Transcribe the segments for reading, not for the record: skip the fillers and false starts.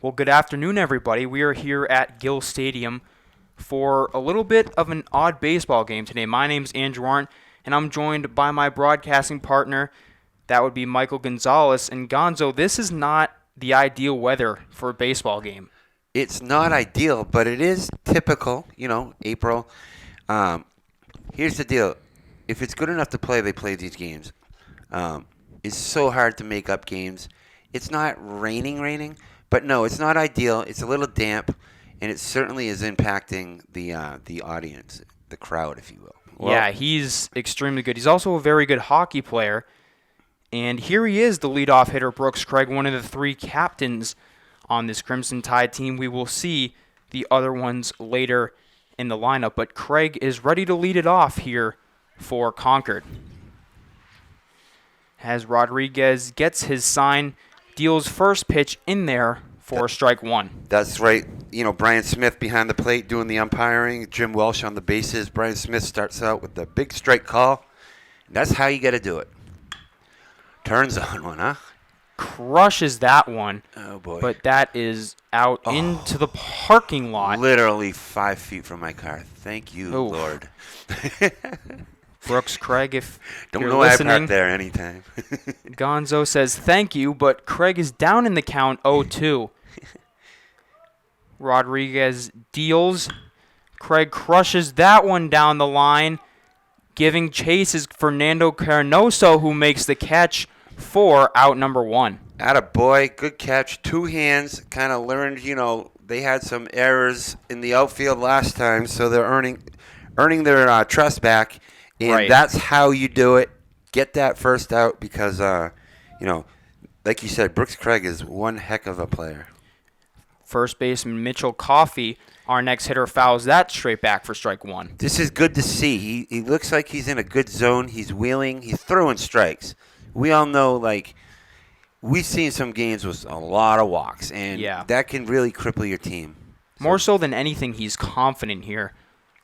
Well, good afternoon, everybody. We are here at Gill Stadium for a little bit of an odd baseball game today. My name's Andrew Arndt, and I'm joined by my broadcasting partner. That would be Michael Gonzalez. And Gonzo, this is not the ideal weather for a baseball game. It's not ideal, but it is typical, April. Here's the deal. If it's good enough to play, they play these games. It's so hard to make up games. It's not raining, but no, it's not ideal. It's a little damp, and it certainly is impacting the audience, the crowd, if you will. Well, Yeah, he's extremely good. He's also a very good hockey player. And here he is, the leadoff hitter, Brooks Craig, one of the three captains on this Crimson Tide team. We will see the other ones later in the lineup, but Craig is ready to lead it off here for Concord. As Rodriguez gets his sign, deals first pitch in there for strike one. That's right. Brian Smith behind the plate doing the umpiring. Jim Welsh on the bases. Brian Smith starts out with the big strike call. That's how you got to do it. Turns on one, huh? Crushes that one. Oh, boy. But that is out into the parking lot. Literally 5 feet from my car. Thank you, Oof. Lord. Brooks Craig, if Don't you're know I listening, parked there anytime. Gonzo says thank you, but Craig is down in the count 0-2. Rodriguez deals. Craig crushes that one down the line. Giving chase is Fernando Carnoso, who makes the catch for out number one. Attaboy, good catch. Two hands. Kind of learned, they had some errors in the outfield last time, so they're earning their trust back. And That's how you do it. Get that first out because, like you said, Brooks Craig is one heck of a player. First baseman Mitchell Coffey, our next hitter, fouls that straight back for strike one. This is good to see. He looks like he's in a good zone. He's wheeling. He's throwing strikes. We all know, we've seen some games with a lot of walks, and that can really cripple your team. More so than anything, he's confident here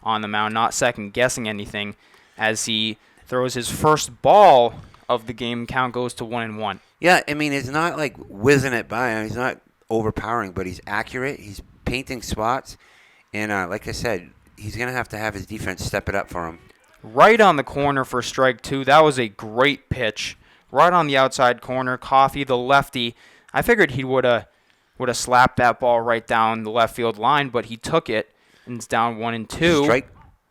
on the mound, not second-guessing anything as he throws his first ball of the game. Count goes to 1-1. Yeah, I mean, it's not like whizzing it by him. He's not overpowering, but he's accurate. He's painting spots. And like I said, he's going to have his defense step it up for him. Right on the corner for strike two. That was a great pitch. Right on the outside corner. Coffey, the lefty. I figured he would have slapped that ball right down the left field line, but he took it, and it's down 1-2. Strike.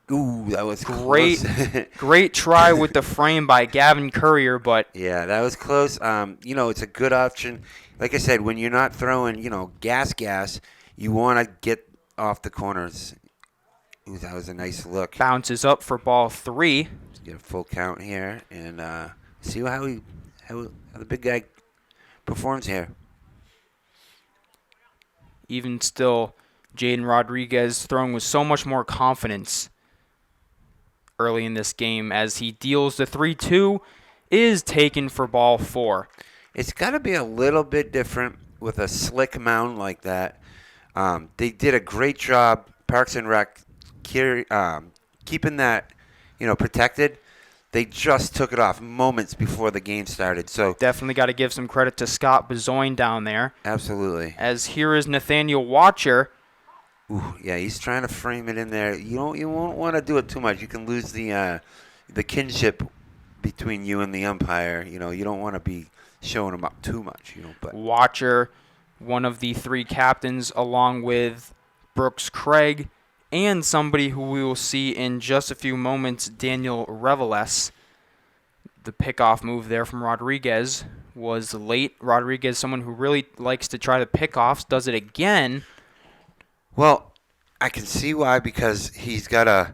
Ooh, that was great. Close. Great try with the frame by Gavin Courier, but yeah, that was close. It's a good option. Like I said, when you're not throwing, gas, you want to get off the corners. Ooh, that was a nice look. Bounces up for ball three. Let's get a full count here and see how the big guy performs here. Even still, Jaden Rodriguez throwing with so much more confidence early in this game as he deals the 3-2, is taken for ball four. It's got to be a little bit different with a slick mound like that. They did a great job, Parks and Rec, keeping that, protected. They just took it off moments before the game started. So definitely got to give some credit to Scott Bezoin down there. Absolutely. As here is Nathaniel Watcher. Ooh, yeah, he's trying to frame it in there. You won't want to do it too much. You can lose the kinship between you and the umpire. You don't want to be showing him up too much. But Watcher, one of the three captains, along with Brooks Craig, and somebody who we will see in just a few moments, Daniel Reveles. The pickoff move there from Rodriguez was late. Rodriguez, someone who really likes to try the pickoffs, does it again. Well, I can see why, because he's got a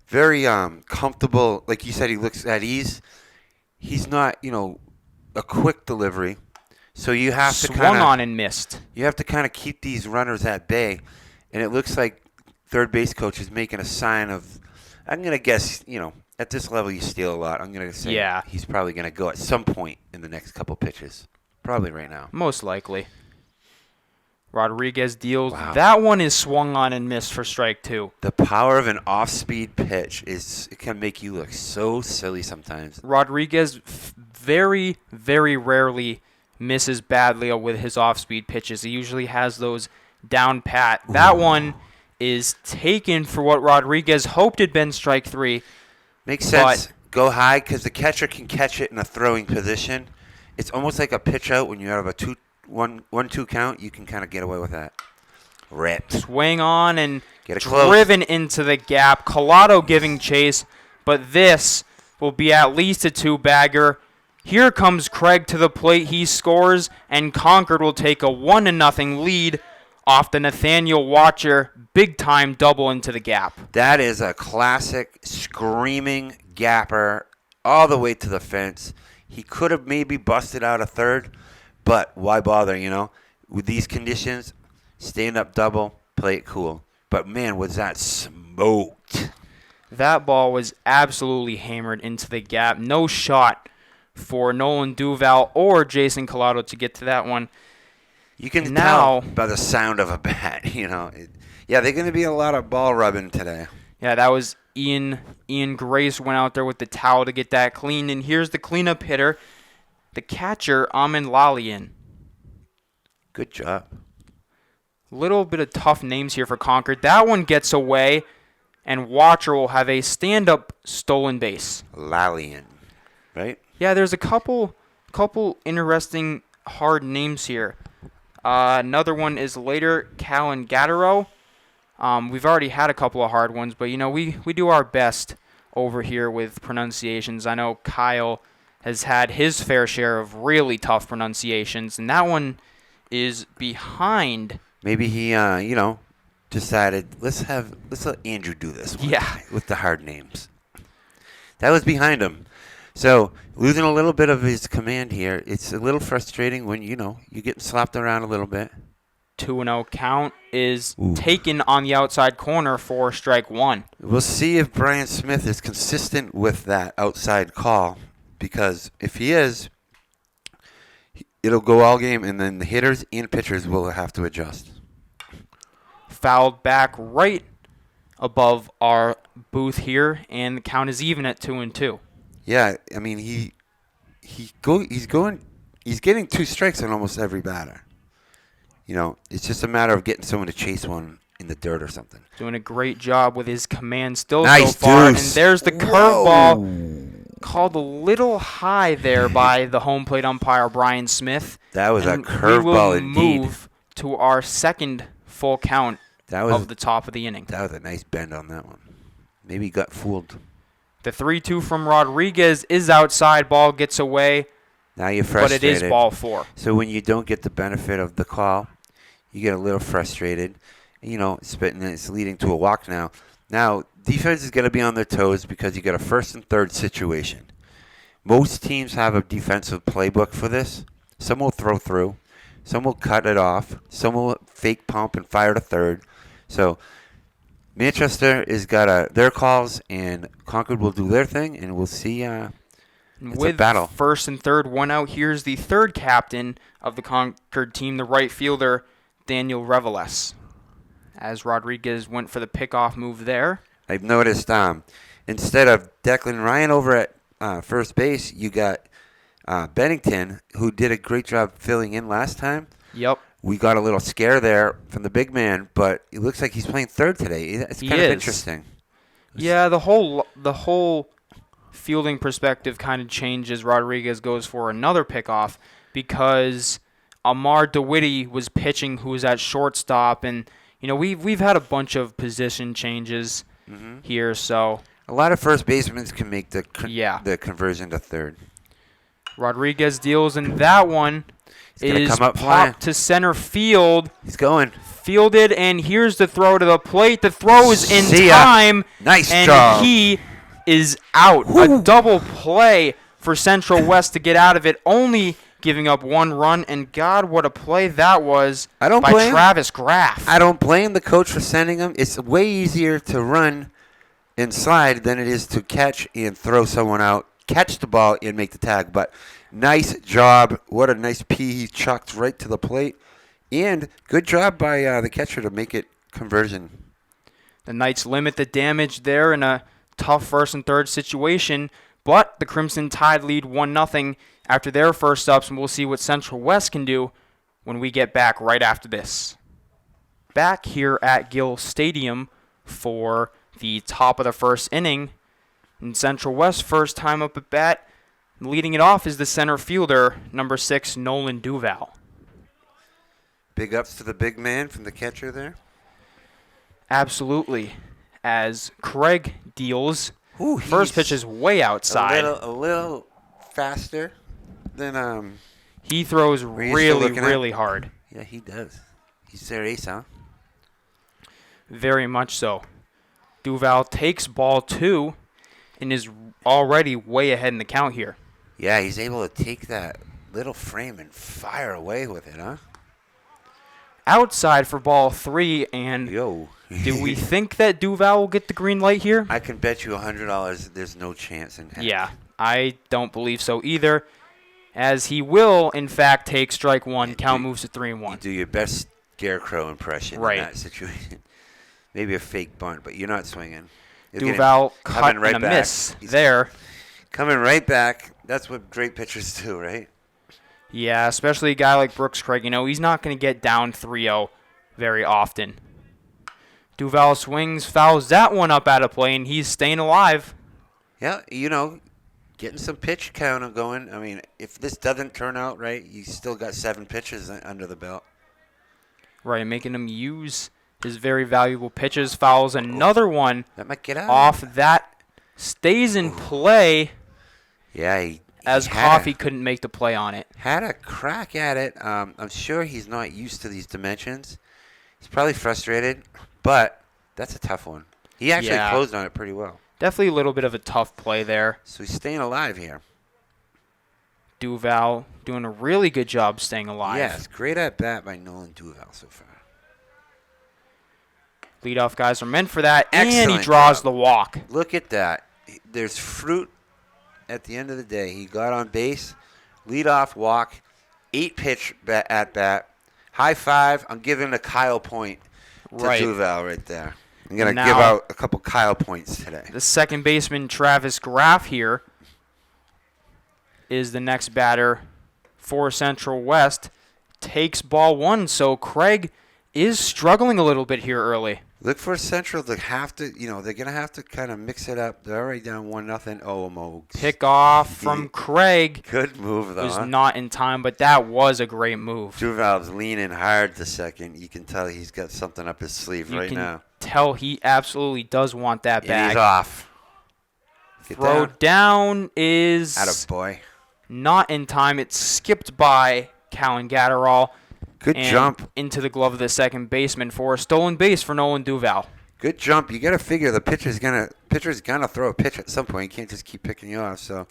very comfortable, like you said, he looks at ease. He's not, a quick delivery. So you have to swung on and missed. You have to kind of keep these runners at bay. And it looks like third base coach is making a sign of, I'm going to guess, at this level you steal a lot. I'm going to say he's probably going to go at some point in the next couple pitches. Probably right now. Most likely. Rodriguez deals. Wow. That one is swung on and missed for strike two. The power of an off-speed pitch it can make you look so silly sometimes. Rodriguez very, very rarely misses badly with his off-speed pitches. He usually has those down pat. That one is taken for what Rodriguez hoped had been strike 3. Makes sense. Go high because the catcher can catch it in a throwing position. It's almost like a pitch out when you have a 1-2 count. You can kind of get away with that. Ripped. Swing on and close. Driven into the gap. Collado giving chase, but this will be at least a 2-bagger. Here comes Craig to the plate. He scores, and Concord will take a 1-0 lead off the Nathaniel Watcher big-time double into the gap. That is a classic screaming gapper all the way to the fence. He could have maybe busted out a third, but why bother, With these conditions, stand-up double, play it cool. But, man, was that smoked. That ball was absolutely hammered into the gap. No shot for Nolan Duval or Jason Collado to get to that one. You can tell by the sound of a bat, Yeah, they're going to be a lot of ball rubbing today. Yeah, that was Ian Grace went out there with the towel to get that cleaned. And here's the cleanup hitter, the catcher, Amin Lalian. Good job. Little bit of tough names here for Concord. That one gets away, and Watcher will have a stand-up stolen base. Lalian, right? Yeah, there's a couple interesting hard names here. Another one is later Callan Gattero. We've already had a couple of hard ones, but we do our best over here with pronunciations. I know Kyle has had his fair share of really tough pronunciations, and that one is behind. Maybe he, decided let's let Andrew do this one. Yeah, with the hard names. That was behind him. So losing a little bit of his command here, it's a little frustrating when you're getting slapped around a little bit. 2-0 count is taken on the outside corner for strike 1. We'll see if Brian Smith is consistent with that outside call, because if he is, it'll go all game, and then the hitters and pitchers will have to adjust. Fouled back right above our booth here, and the count is even at 2-2. Yeah, I mean he's getting 2 strikes on almost every batter. It's just a matter of getting someone to chase one in the dirt or something. Doing a great job with his command still nice so far. deuce. And there's the curveball called a little high there by the home plate umpire, Brian Smith. That was a curveball indeed. We will move to our second full count of the top of the inning. That was a nice bend on that one. Maybe he got fooled. The 3-2 from Rodriguez is outside. Ball gets away. Now you're frustrated. But it is ball 4. So when you don't get the benefit of the call, you get a little frustrated. It's leading to a walk now. Now, defense is going to be on their toes because you got a first and third situation. Most teams have a defensive playbook for this. Some will throw through. Some will cut it off. Some will fake pump and fire to third. So Manchester has got their calls, and Concord will do their thing, and we'll see. It's a battle. With first and third, 1 out, here's the third captain of the Concord team, the right fielder, Daniel Reveles. As Rodriguez went for the pickoff move there. I've noticed instead of Declan Ryan over at first base, you got Bennington, who did a great job filling in last time. Yep. We got a little scare there from the big man, but it looks like he's playing third today. It's kind of interesting. Yeah, the whole fielding perspective kind of changes. Rodriguez goes for another pickoff because Amar DeWitty was pitching, who was at shortstop, and we've had a bunch of position changes here, so a lot of first basemen can make the conversion to third. Rodriguez deals, and that one is popped to center field. He's going. Fielded, and here's the throw to the plate. The throw is in time. Nice and job. He is out. A double play for Central West to get out of it, only giving up 1 run. And God, what a play that was by Travis Graff. I don't blame the coach for sending him. It's way easier to run and slide than it is to catch and throw someone out, catch the ball, and make the tag. But nice job. What a nice P he chucked right to the plate. And good job by the catcher to make it conversion. The Knights limit the damage there in a tough first and third situation, but the Crimson Tide lead 1-0 after their first ups, and we'll see what Central West can do when we get back right after this. Back here at Gill Stadium for the top of the first inning. In Central West, first time up at bat. Leading it off is the center fielder, number 6, Nolan Duval. Big ups to the big man from the catcher there. Absolutely. As Craig deals, Ooh, first pitch is way outside. A little faster than He throws really, really hard. Yeah, he does. He's their ace, huh? Very much so. Duval takes ball 2 and is already way ahead in the count here. Yeah, he's able to take that little frame and fire away with it, huh? Outside for ball 3, and do we think that Duval will get the green light here? I can bet you $100 there's no chance in heck. Yeah, I don't believe so either, as he will, in fact, take strike 1. Count moves to 3-1. You do your best scarecrow impression in that situation. Maybe a fake bunt, but you're not swinging. Duval cut and a miss there. Coming right back. That's what great pitchers do, right? Yeah, especially a guy like Brooks Craig. You know, he's not going to get down 3-0 very often. Duval swings, fouls that one up out of play, and he's staying alive. Yeah, you know, getting some pitch count going. I mean, if this doesn't turn out right, you still got 7 pitches under the belt. Right, making him use his very valuable pitches. Fouls another one that might get out. Off that. Stays in play. Yeah, as Coffey couldn't make the play on it. Had a crack at it. I'm sure he's not used to these dimensions. He's probably frustrated, but that's a tough one. He actually closed on it pretty well. Definitely a little bit of a tough play there. So he's staying alive here. Duval doing a really good job staying alive. Yes, great at bat by Nolan Duval so far. Leadoff guys are meant for that, Excellent and he draws job. the walk. Look at that. There's fruit at the end of the day. He got on base, leadoff walk, 8-pitch at bat, high five. I'm giving a Kyle point to Duval right there. I'm going to give out a couple Kyle points today. The second baseman, Travis Graff, here is the next batter for Central West. Takes ball 1, so Craig is struggling a little bit here early. Look for Central to have to, they're going to have to kind of mix it up. They're already down 1-0. Oh, Mo. Pick off from Craig. Good move, though. Was not in time, but that was a great move. Duval's leaning hard the second. You can tell he's got something up his sleeve now. You can tell he absolutely does want that bag. And he's off. Throw down is attaboy. Not in time. It's skipped by Callan Gatterall. Good jump. Into the glove of the second baseman for a stolen base for Nolan Duval. Good jump. You got to figure the pitcher's gonna throw a pitch at some point. You can't just keep picking you off. So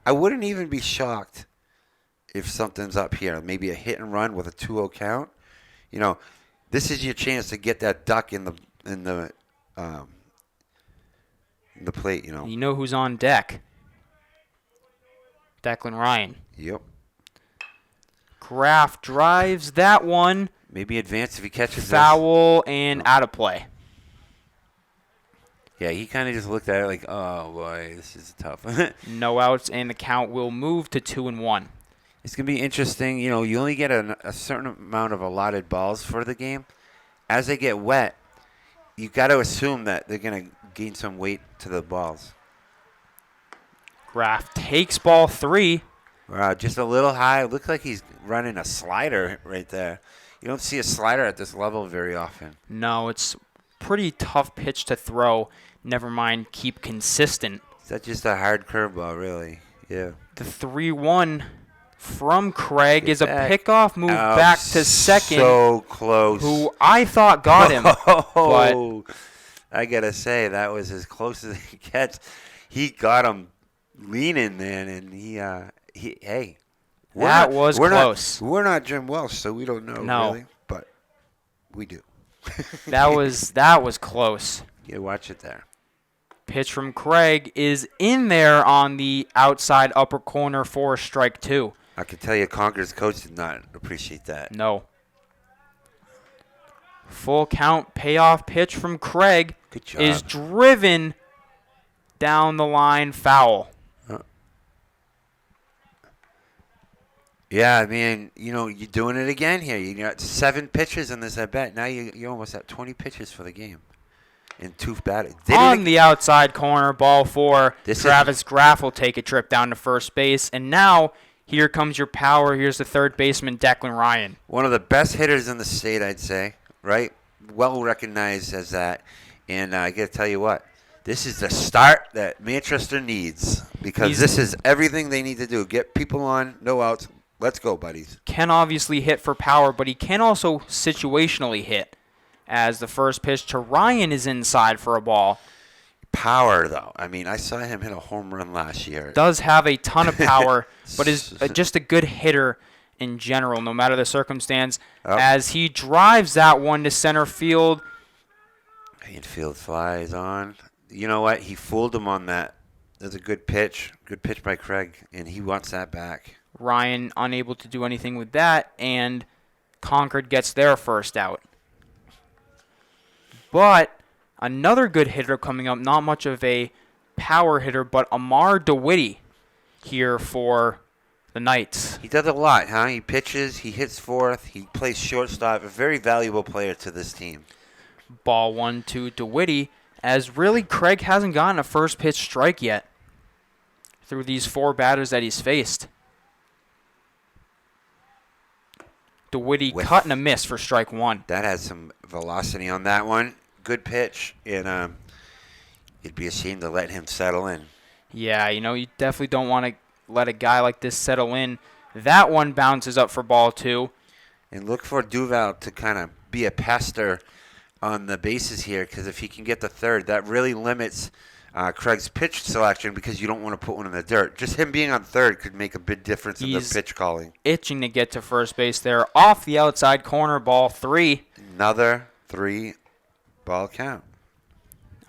I wouldn't even be shocked if something's up here. Maybe a hit and run with a 2-0 count. This is your chance to get that duck in the plate. You know who's on deck? Declan Ryan. Yep. Graff drives that one. Maybe advance if he catches foul and out of play. Yeah, he kind of just looked at it like, oh, boy, this is tough. No outs, and the count will move to 2-1. It's going to be interesting. You only get a certain amount of allotted balls for the game. As they get wet, you got to assume that they're going to gain some weight to the balls. Graff takes ball 3. Just a little high. Looks like he's running a slider right there. You don't see a slider at this level very often. No, it's pretty tough pitch to throw. Never mind, keep consistent. Is that just a hard curveball, really? Yeah. The 3-1 from Craig is a pickoff move back to second. So close. Who I thought got him. But I got to say, that was as close as he gets. He got him leaning, man, and hey, was close. We're not Jim Welsh, so we don't know really, but we do. That was close. Yeah, watch it there. Pitch from Craig is in there on the outside upper corner for strike 2. I can tell you Concord's coach did not appreciate that. No. Full count payoff pitch from Craig. Good job. Is driven down the line foul. Yeah, I mean, you're doing it again here. You got 7 pitches in this at bat. Now you're almost at 20 pitches for the game in 2 batters. Did it On again. the outside corner, ball 4. This is Travis Graff will take a trip down to first base. And now, here comes your power. Here's the third baseman, Declan Ryan. one of the best hitters in the state, I'd say. Right, well recognized as that. And I got to tell you what, this is the start that Manchester needs because this is everything they need to do. Get people on, no outs. Let's go, buddies. Can obviously hit for power, but he can also situationally hit. As the first pitch to Ryan is inside for a ball. Power, though. I mean, I saw him hit a home run last year. Does have a ton of power, but is just a good hitter in general, no matter the circumstance. Oh. As he drives that one to center field. Infield flies on. You know what? He fooled him on that. That's a good pitch. Good pitch by Craig, and he wants that back. Ryan unable to do anything with that, and Concord gets their first out. But another good hitter coming up, not much of a power hitter, but Amar DeWitty here for the Knights. He does a lot, huh? He pitches, he hits fourth, he plays shortstop. A very valuable player to this team. Ball 1 to DeWitty, as really Craig hasn't gotten a first pitch strike yet through these 4 batters that he's faced. DeWitty cut and a miss for strike 1. That has some velocity on that one. Good pitch, and it'd be a shame to let him settle in. Yeah, you definitely don't want to let a guy like this settle in. That one bounces up for ball 2. And look for Duval to kind of be a pester on the bases here, because if he can get the third, that really limits Craig's pitch selection because you don't want to put one in the dirt. Just him being on third could make a big difference in the pitch calling. Itching to get to first base there. Off the outside corner, ball 3. Another 3-ball count.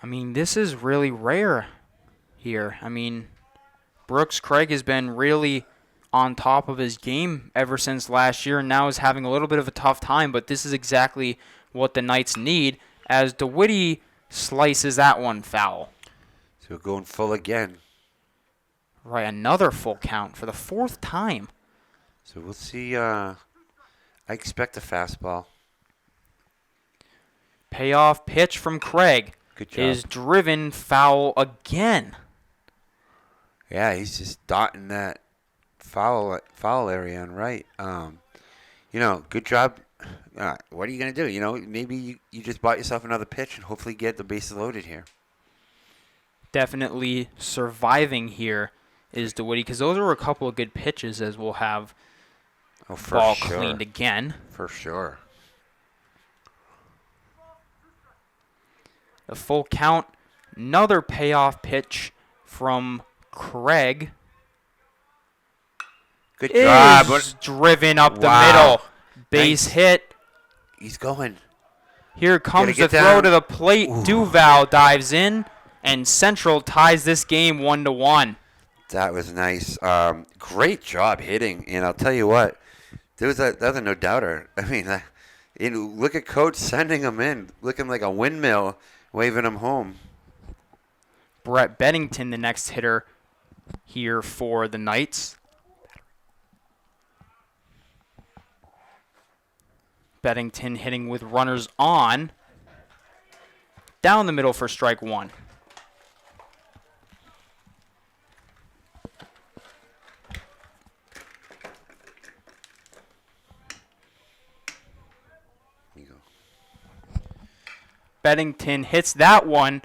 I mean, this is really rare here. I mean, Brooks Craig has been really on top of his game ever since last year and now is having a little bit of a tough time, but this is exactly what the Knights need as DeWitty slices that one foul. So we're going full again. Right, another full count for the 4th time. So we'll see. I expect a fastball. Payoff pitch from Craig Good job. is driven foul again. Yeah, he's just dotting that foul area on right. Good job. What are you going to do? Maybe you just bought yourself another pitch and hopefully get the bases loaded here. Definitely surviving here is DeWitty because those are a couple of good pitches as we'll have ball cleaned again. For sure. A full count. Another payoff pitch from Craig. Good job. Is driven up the middle. Base hit. He's going. Here comes the throw to the plate. Ooh. Duval dives in, and Central ties this game 1-1. That was nice. Great job hitting. And I'll tell you what, there was a no-doubter. I mean, look at Coach sending him in, looking like a windmill, waving him home. Brett Bennington, the next hitter here for the Knights. Bennington hitting with runners on. Down the middle for strike 1. Here you go. Bennington hits that one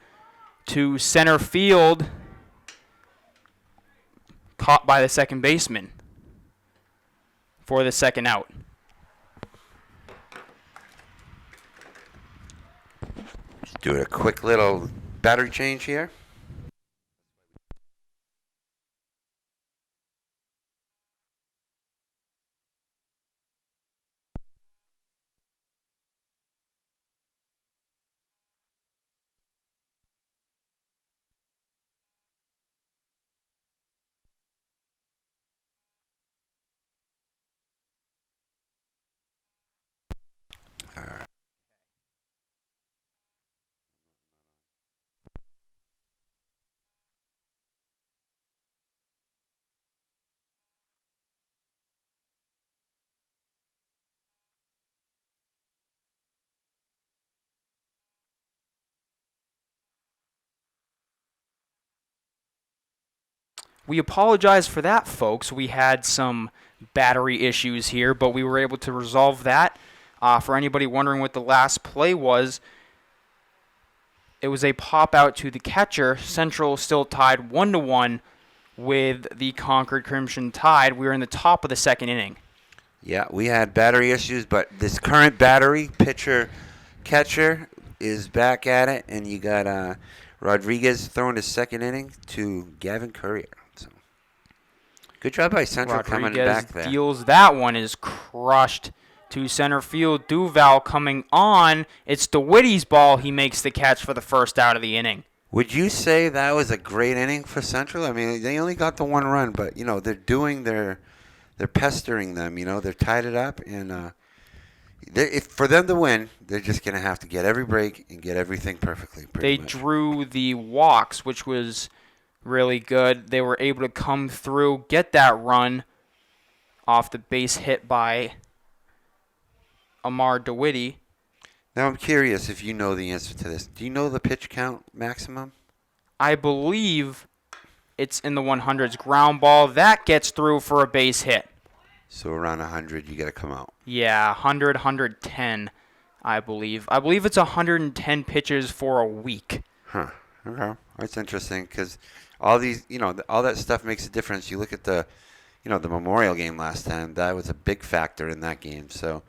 to center field. Caught by the second baseman for the second out. Do a quick little battery change here. All right. we apologize for that, folks. We had some battery issues here, but we were able to resolve that. For anybody wondering what the last play was, it was a pop out to the catcher. Central still tied 1-1 with the Concord Crimson Tide. We were in the top of the second inning. Yeah, we had battery issues, but this current battery pitcher catcher is back at it, and you got Rodriguez throwing his second inning to Gavin Courier. So good job by Central coming back there. Deals that one, is crushed to center field. Duval coming on. It's DeWitty's ball. He makes the catch for the first out of the inning. Would you say that was a great inning for Central? I mean, they only got the one run, but they're doing they're pestering them. They're tied it up, and if for them to win, they're just gonna have to get every break and get everything perfectly. They drew the walks, which was really good. They were able to come through, get that run off the base hit by Amar DeWitty. Now I'm curious if you know the answer to this. Do you know the pitch count maximum? I believe it's in the 100s. Ground ball, that gets through for a base hit. So around 100, you got to come out. Yeah, 100, 110, I believe. I believe it's 110 pitches for a week. Huh. Okay. That's interesting because all these, all that stuff makes a difference. You look at the Memorial game last time. That was a big factor in that game. So,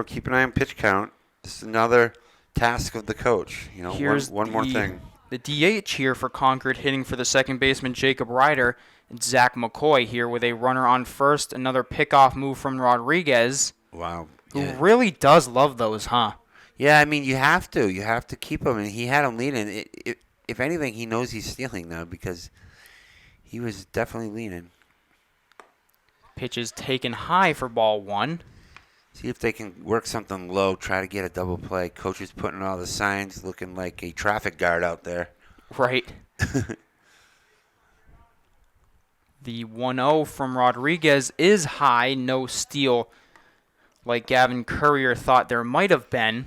keep an eye on pitch count. This is another task of the coach. Here's one more thing. The DH here for Concord, hitting for the second baseman Jacob Ryder. It's Zach McCoy here with a runner on first. Another pickoff move from Rodriguez. Wow. Who really does love those, huh? Yeah, I mean, you have to. You have to keep him. And he had him leaning. If anything, he knows he's stealing now because he was definitely leaning. Pitch is taken high for ball one. See if they can work something low, try to get a double play. Coach is putting all the signs, looking like a traffic guard out there. Right. The 1-0 from Rodriguez is high, no steal, like Gavin Courier thought there might have been.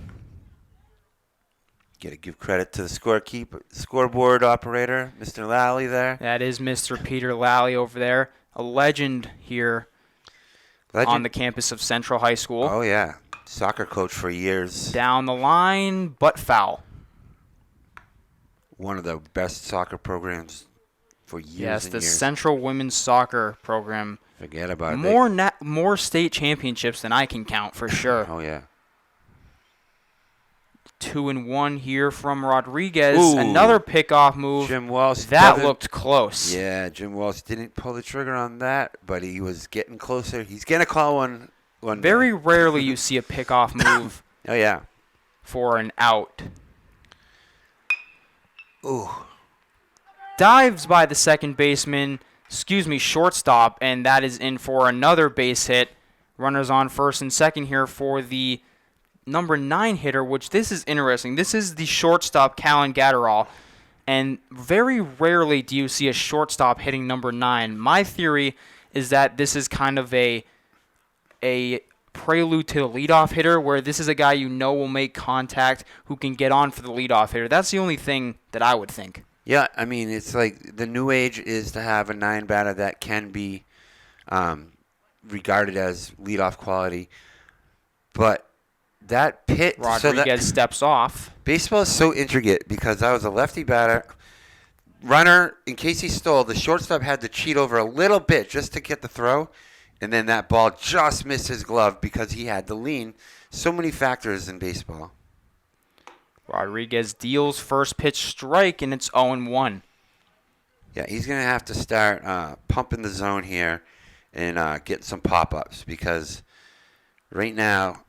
Got to give credit to the scoreboard operator, Mr. Lally there. That is Mr. Peter Lally over there, a legend here on the campus of Central High School. Oh, yeah. Soccer coach for years. Down the line, but foul. One of the best soccer programs for years Yes, and the years. Central Women's Soccer Program. Forget about it. More state championships than I can count, for sure. Oh, yeah. 2-1 here from Rodriguez. Ooh. Another pickoff move. Jim Walsh. That looked close. Yeah, Jim Walsh didn't pull the trigger on that, but he was getting closer. He's going to call one Very day. rarely you see a pickoff move Oh, yeah. for an out. Ooh. Dives by the shortstop, and that is in for another base hit. Runners on first and second here for the number 9 hitter, which this is interesting. This is the shortstop, Callan Gatterall, and very rarely do you see a shortstop hitting number 9. My theory is that this is kind of a prelude to the leadoff hitter, where this is a guy will make contact, who can get on for the leadoff hitter. That's the only thing that I would think. Yeah, I mean, it's like the new age is to have a 9 batter that can be regarded as leadoff quality, but that pit Rodriguez steps off. Baseball is so intricate because I was a lefty batter. Runner, in case he stole, the shortstop had to cheat over a little bit just to get the throw, and then that ball just missed his glove because he had to lean. So many factors in baseball. Rodriguez deals first pitch strike, and it's 0-1. Yeah, he's going to have to start pumping the zone here and get some pop-ups because right now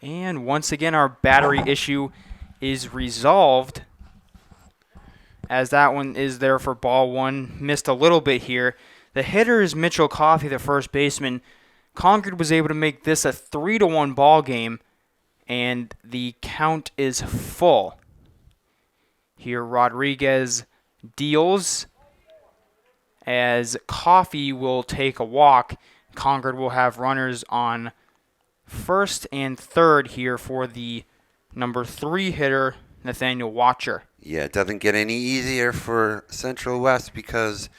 And once again, our battery issue is resolved, as that one is there for ball one. Missed a little bit here. The hitter is Mitchell Coffey, the first baseman. Concord was able to make this a 3-1 ball game, and the count is full. Here Rodriguez deals as Coffey will take a walk. Concord will have runners on first and third here for the number 3 hitter, Nathaniel Watcher. Yeah, it doesn't get any easier for Central West because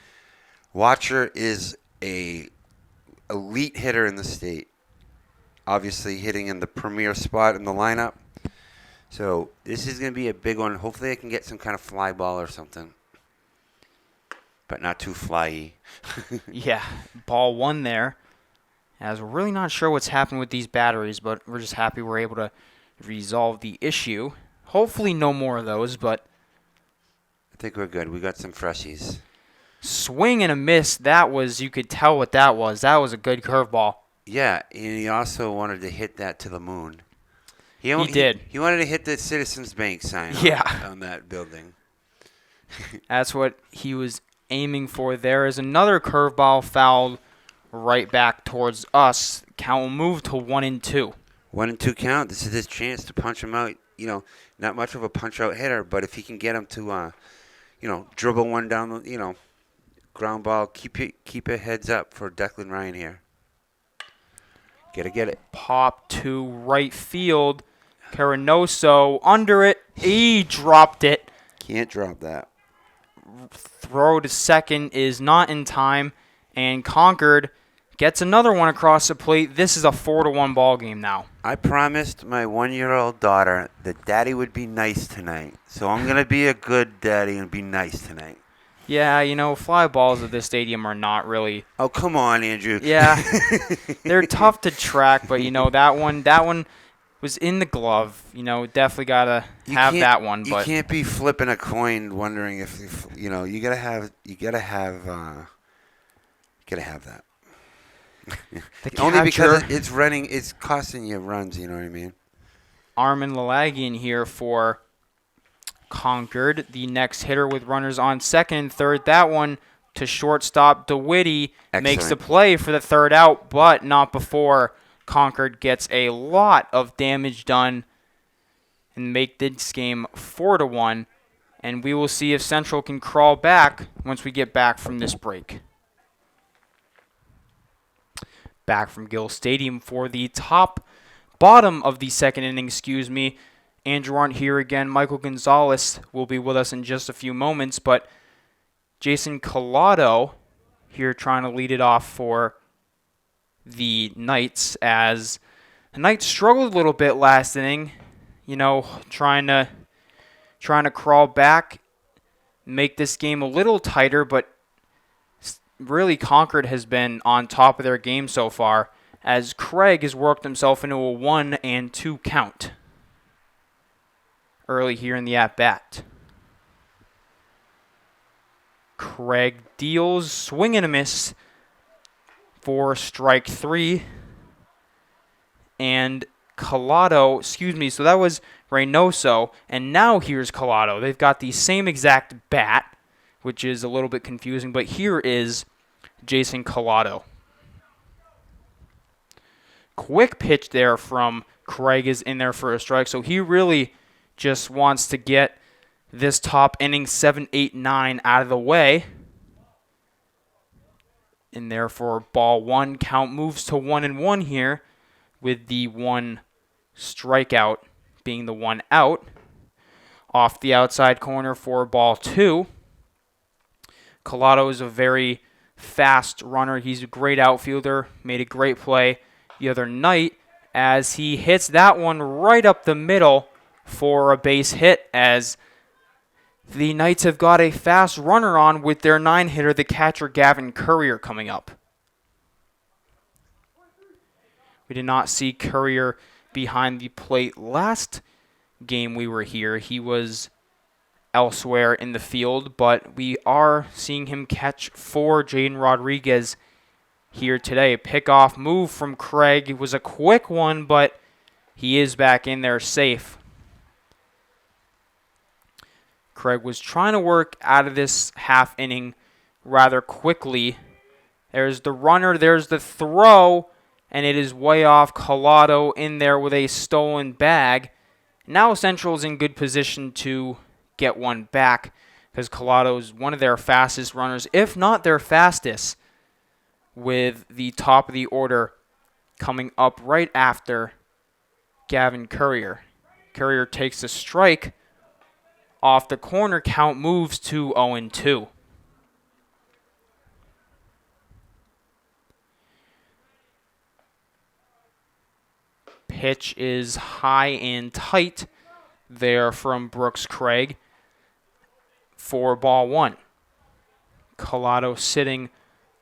Watcher is a elite hitter in the state. Obviously hitting in the premier spot in the lineup. So this is going to be a big one. Hopefully I can get some kind of fly ball or something. But not too flyy. Yeah, ball one there. As we're really not sure what's happened with these batteries, but we're just happy we're able to resolve the issue. Hopefully no more of those, but I think we're good. We got some freshies. swing and a miss. That was, you could tell what that was. That was a good curveball. Yeah, and he also wanted to hit that to the moon. He did. He wanted to hit the Citizens Bank sign on that building. That's what he was aiming for there. Is another curveball fouled right back towards us. Count will move to 1-2. 1-2 count. This is his chance to punch him out. You know, not much of a punch-out hitter, but if he can get him to, dribble one down the, ground ball, keep it heads up for Declan Ryan here. Get it. Pop to right field. Caranoso under it. He dropped it. Can't drop that. Throw to second is not in time, and Concord gets another one across the plate. This is a 4-1 ball game now. I promised my 1-year-old daughter that Daddy would be nice tonight, so I'm gonna be a good daddy and be nice tonight. Yeah, fly balls at this stadium are not really. Oh, come on, Andrew. Yeah, they're tough to track, but that one was in the glove. Definitely gotta have that one. You But can't be flipping a coin wondering if you gotta have that. Only because it's costing you runs. You know what I mean? Armin Lalagian here for Concord, the next hitter with runners on second and third. That one to shortstop. DeWitty makes the play for the third out, but not before Concord gets a lot of damage done and make this game 4-1. And we will see if Central can crawl back once we get back from this break. Back from Gill Stadium for the bottom of the second inning, Andrew Arndt here again. Michael Gonzalez will be with us in just a few moments, but Jason Collado here trying to lead it off for the Knights, as the Knights struggled a little bit last inning, trying to crawl back, make this game a little tighter, but really Concord has been on top of their game so far, as Craig has worked himself into a 1-2 count early here in the at-bat. Craig deals, swing and a miss for strike 3. And Collado, so that was Reynoso, and now here's Collado. They've got the same exact bat, which is a little bit confusing, but here is Jason Collado. Quick pitch there from Craig is in there for a strike, so he really just wants to get this top inning 7, 8, 9 out of the way. And therefore, ball one. Count moves to 1-1 here, with the one strikeout being the one out. Off the outside corner for ball 2. Collado is a very fast runner. He's a great outfielder. Made a great play the other night as he hits that one right up the middle for a base hit, as the Knights have got a fast runner on with their 9-hitter, the catcher Gavin Courier, coming up. We did not see Courier behind the plate last game we were here. He was elsewhere in the field, but we are seeing him catch for Jaden Rodriguez here today. Pickoff move from Craig. It was a quick one, but He is back in there safe. Craig was trying to work out of this half inning rather quickly. There's the runner, there's the throw, and it is way off. Collado in there with a stolen bag. Now Central's in good position to get one back because Collado's one of their fastest runners, if not their fastest, with the top of the order coming up right after Gavin Courier. Courier takes a strike off the corner. Count moves to 0-2. Pitch is high and tight there from Brooks Craig for ball one. Collado sitting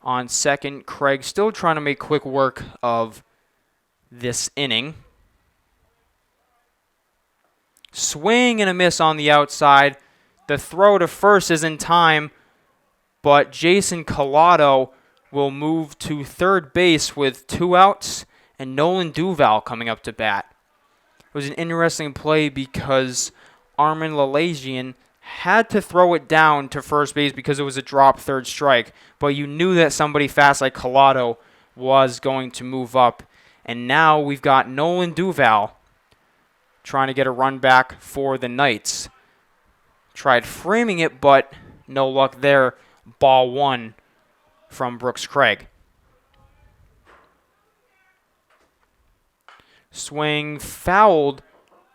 on second. Craig still trying to make quick work of this inning. Swing and a miss on the outside. The throw to first is in time, but Jason Collado will move to third base with 2 outs and Nolan Duval coming up to bat. It was an interesting play because Armin Lalagian had to throw it down to first base because it was a drop third strike, but you knew that somebody fast like Collado was going to move up. And now we've got Nolan Duval trying to get a run back for the Knights. Tried framing it, but no luck there. Ball one from Brooks Craig. Swing fouled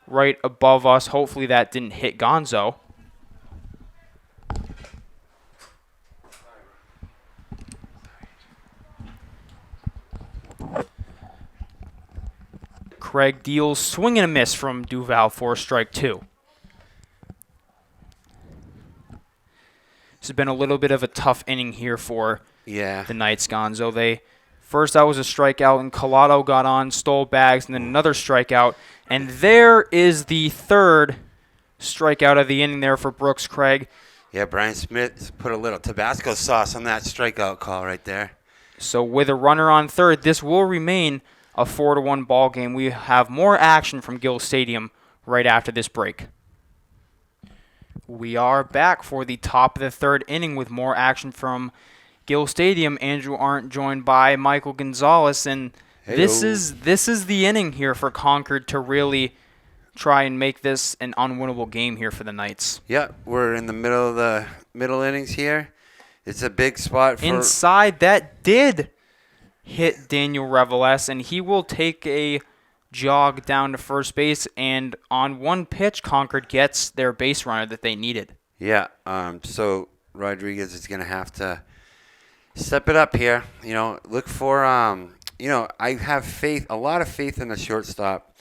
right above us. Hopefully that didn't hit Gonzo. Craig deals swing and a miss from Duval for strike 2. This has been a little bit of a tough inning here for the Knights, Gonzo. First, that was a strikeout, and Collado got on, stole bags, and then another strikeout. And there is the third strikeout of the inning there for Brooks Craig. Yeah, Brian Smith put a little Tabasco sauce on that strikeout call right there. So with a runner on third, this will remain a 4-1 ball game. We have more action from Gill Stadium right after this break. We are back for the top of the third inning with more action from Gill Stadium. Andrew Arndt joined by Michael Gonzalez, and this is the inning here for Concord to really try and make this an unwinnable game here for the Knights. Yeah, we're in the middle of the middle innings here. It's a big spot for inside. That did hit Daniel Reveles, and he will take a jog down to first base, and on one pitch, Concord gets their base runner that they needed. Yeah, so Rodriguez is going to have to step it up here. Look for, I have a lot of faith in the shortstop.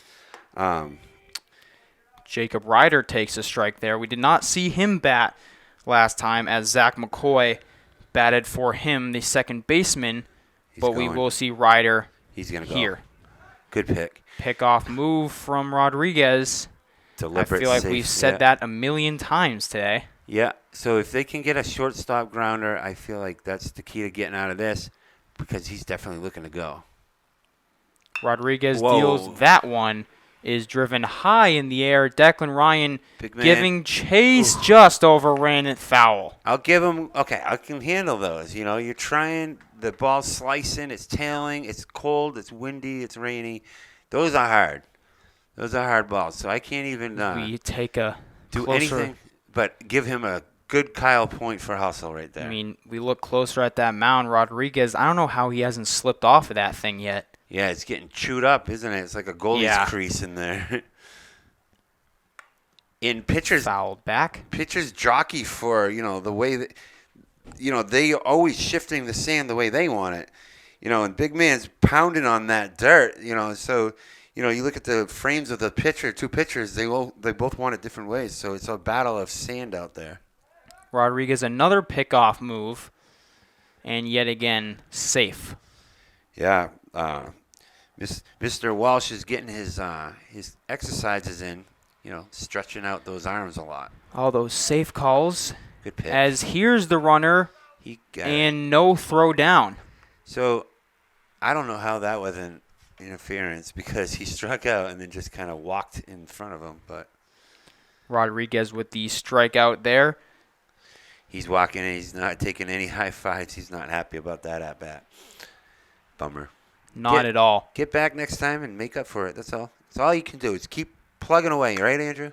Jacob Ryder takes a strike there. We did not see him bat last time as Zach McCoy batted for him, the second baseman, we will see Ryder here. Good pick. Pickoff move from Rodriguez. Deliberate, I feel like safe, we've said that a million times today. Yeah, so if they can get a shortstop grounder, I feel like that's the key to getting out of this because he's definitely looking to go. Rodriguez deals that one. Is driven high in the air. Declan Ryan giving chase, just overran it foul. I'll give him, I can handle those. You're trying, the ball's slicing, it's tailing, it's cold, it's windy, it's rainy. Those are hard. Those are hard balls. So I can't even we take a do closer, anything but give him a good Kyle point for hustle right there. I mean, we look closer at that mound. Rodriguez, I don't know how he hasn't slipped off of that thing yet. Yeah, it's getting chewed up, isn't it? It's like a goalie's crease in there. In pitchers, fouled back. Pitchers jockey for the way that they always shifting the sand the way they want it. And big man's pounding on that dirt. So you look at the frames of the two pitchers. They both want it different ways. So it's a battle of sand out there. Rodriguez another pickoff move, and yet again safe. Yeah. Mr. Walsh is getting his exercises in, stretching out those arms a lot. All those safe calls. Good pitch. As here's the runner, no throw down. So I don't know how that wasn't interference because he struck out and then just kind of walked in front of him. But Rodriguez with the strikeout there. he's walking and he's not taking any high fives. He's not happy about that at bat. Bummer. Not at all. Get back next time and make up for it. That's all. That's all you can do is keep plugging away. Right, Andrew?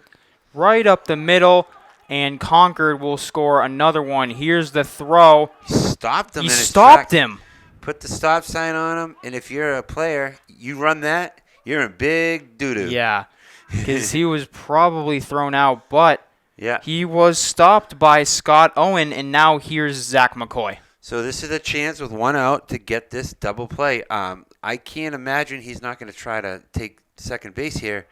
Right up the middle, and Concord will score another one. Here's the throw. He stopped him. He in his stopped track. him. Put the stop sign on him, and if you're a player, you run that, you're in big doo-doo. Yeah, because he was probably thrown out, but Yeah. he was stopped by Scott Owen, and now here's Zach McCoy. So this is a chance with one out to get this double play. I can't imagine he's not going to try to take second base here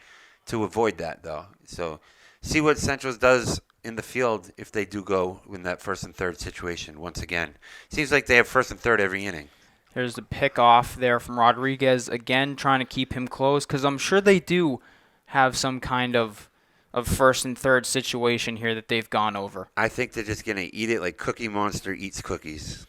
to avoid that, though. So see what Centrals does in the field if they do go in that first and third situation once again. Seems like they have first and third every inning. There's the pickoff there from Rodriguez, again trying to keep him close, because I'm sure they do have some kind of first and third situation here that they've gone over. I think they're just going to eat it like Cookie Monster eats cookies.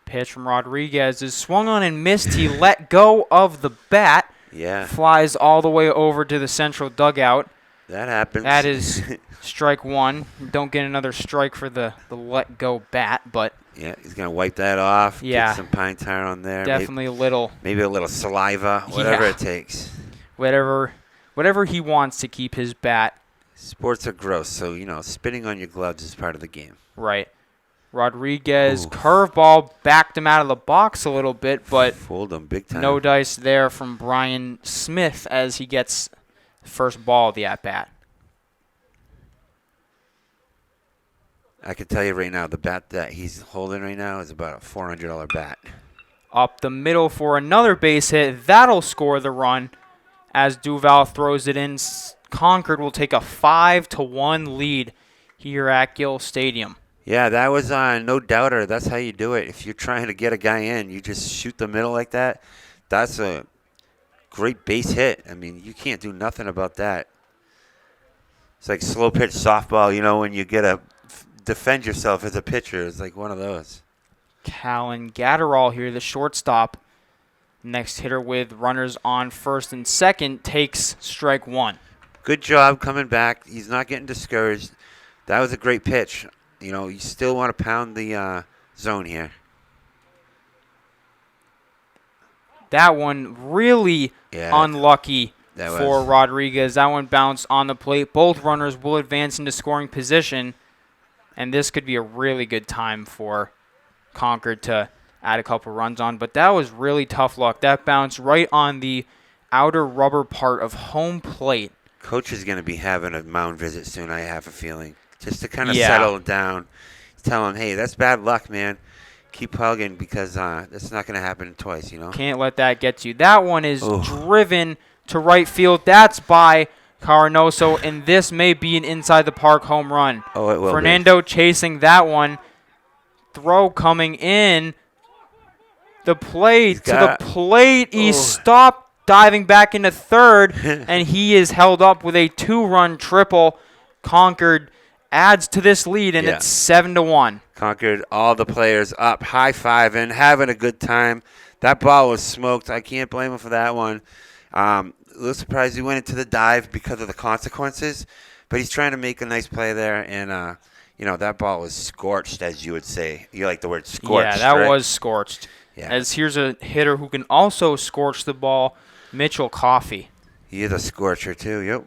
Pitch from Rodriguez is swung on and missed. He let go of the bat. Yeah. Flies all the way over to the central dugout. That happens. That is strike one. Don't get another strike for the let go bat, but yeah, he's going to wipe that off. Yeah. Get some pine tar on there. definitely Maybe a little saliva, whatever it takes. whatever he wants to keep his bat Sports are gross, so, spitting on your gloves is part of the game. right. Rodriguez Ooh. curveball backed him out of the box a little bit, but Fooled him big time. no dice there from Brian Smith as he gets the first ball of the at-bat. I can tell you right now, the bat that he's holding right now is about a $400 bat. Up the middle for another base hit. That'll score the run as Duval throws it in. Concord will take a 5-1 lead here at Gill Stadium. Yeah, that was no doubter. That's how you do it. If you're trying to get a guy in, you just shoot the middle like that. That's a great base hit. I mean, you can't do nothing about that. It's like slow pitch softball, when you get to defend yourself as a pitcher. It's like one of those. Callan Gatterall here, the shortstop. Next hitter with runners on first and second takes strike one. Good job coming back. He's not getting discouraged. That was a great pitch. You still want to pound the zone here. That one really unlucky for Rodriguez. That one bounced on the plate. Both runners will advance into scoring position, and this could be a really good time for Concord to add a couple runs on. But that was really tough luck. That bounced right on the outer rubber part of home plate. Coach is going to be having a mound visit soon, I have a feeling. Just to kind of settle down. Tell him, hey, that's bad luck, man. Keep hugging because that's not going to happen twice, Can't let that get to you. That one is driven to right field. That's by Carnoso, and this may be an inside-the-park home run. Oh, it will Fernando chasing that one. Throw coming in. The plate, to the plate. He stopped diving back into third, and he is held up with a 2-run triple. Concord adds to this lead, and it's 7-1. Concord, all the players up, high-fiving, having a good time. That ball was smoked. I can't blame him for that one. A little surprised he went into the dive because of the consequences, but he's trying to make a nice play there, and that ball was scorched, as you would say. You like the word scorched, Yeah, that right? was scorched. Yeah. As here's a hitter who can also scorch the ball, Mitchell Coffey. He is a scorcher, too. Yep.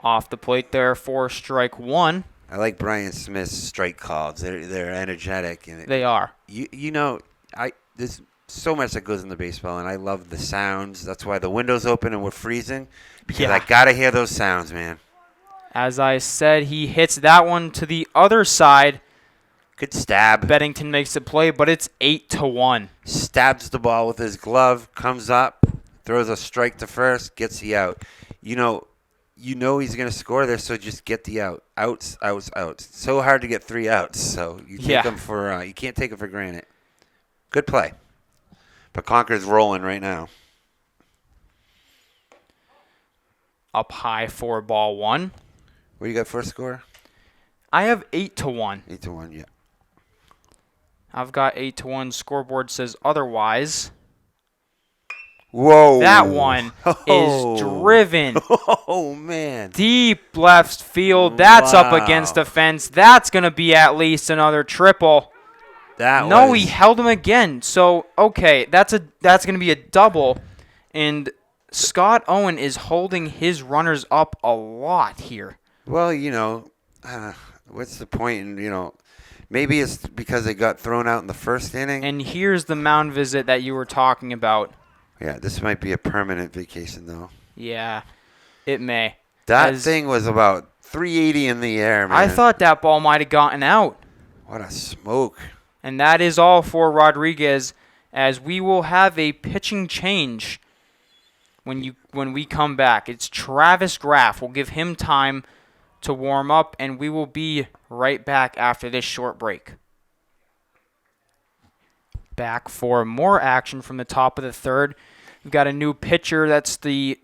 Off the plate there for strike one. I like Brian Smith's strike calls. They're energetic. And They are. There's so much that goes into baseball, and I love the sounds. That's why the window's open and we're freezing, because I got to hear those sounds, man. As I said, he hits that one to the other side. Good stab. Beddington makes the play, but it's 8-1. Stabs the ball with his glove, comes up, throws a strike to first, gets the out. You know he's going to score there, so just get the out. Outs, outs, outs. It's so hard to get 3 outs, so you take them for you can't take it for granted. Good play. But Concord's rolling right now. Up high for ball one. What do you got first score? I have 8-1. 8-1, yeah. I've got 8-1. Scoreboard says otherwise. Whoa. That one is driven. Oh, man. Deep left field. That's up against Wow. the fence. That's going to be at least another triple. He held him again. So, okay, that's going to be a double. And Scott Owen is holding his runners up a lot here. Well, what's the point in, maybe it's because they got thrown out in the first inning. And here's the mound visit that you were talking about. Yeah, this might be a permanent vacation, though. Yeah, it may. That thing was about 380 in the air, man. I thought that ball might have gotten out. What a smoke. And that is all for Rodriguez, as we will have a pitching change when we come back. It's Travis Graff. We'll give him time to warm up, and we will be right back after this short break. Back for more action from the top of the third. We've got a new pitcher. That's the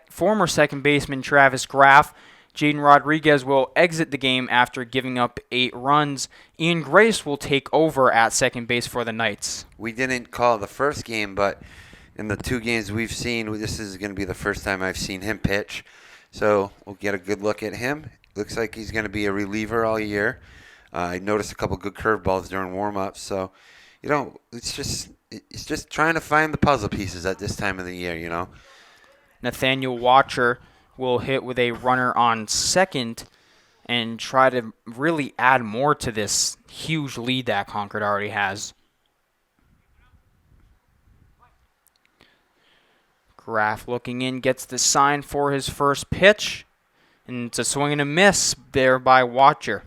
former second baseman Travis Graff. Jaden Rodriguez will exit the game after giving up 8 runs. Ian Grace will take over at second base for the Knights. We didn't call the first game, but in the 2 games we've seen, this is going to be the first time I've seen him pitch. So we'll get a good look at him. Looks like he's going to be a reliever all year. I noticed a couple good curveballs during warm-ups. So, it's just trying to find the puzzle pieces at this time of the year, Nathaniel Watcher will hit with a runner on second and try to really add more to this huge lead that Concord already has. Graff looking in, gets the sign for his first pitch, and it's a swing and a miss there by Watcher.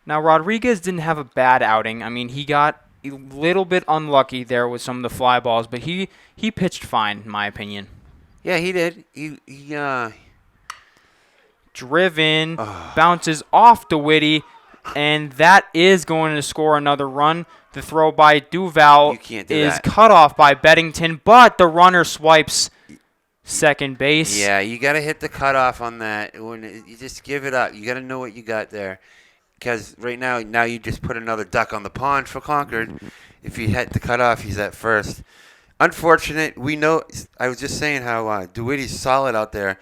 Now, Rodriguez didn't have a bad outing. I mean, he got a little bit unlucky there with some of the fly balls, but he pitched fine, in my opinion. Yeah, he did. He driven, bounces off DeWitty, and that is going to score another run. The throw by Duval is cut off by Beddington, but the runner swipes second base. Yeah, you got to hit the cutoff on that. You just give it up. You got to know what you got there. Because right now you just put another duck on the pond for Concord. If you hit the cutoff, he's at first. Unfortunate. We know. I was just saying how DeWitty's solid out there.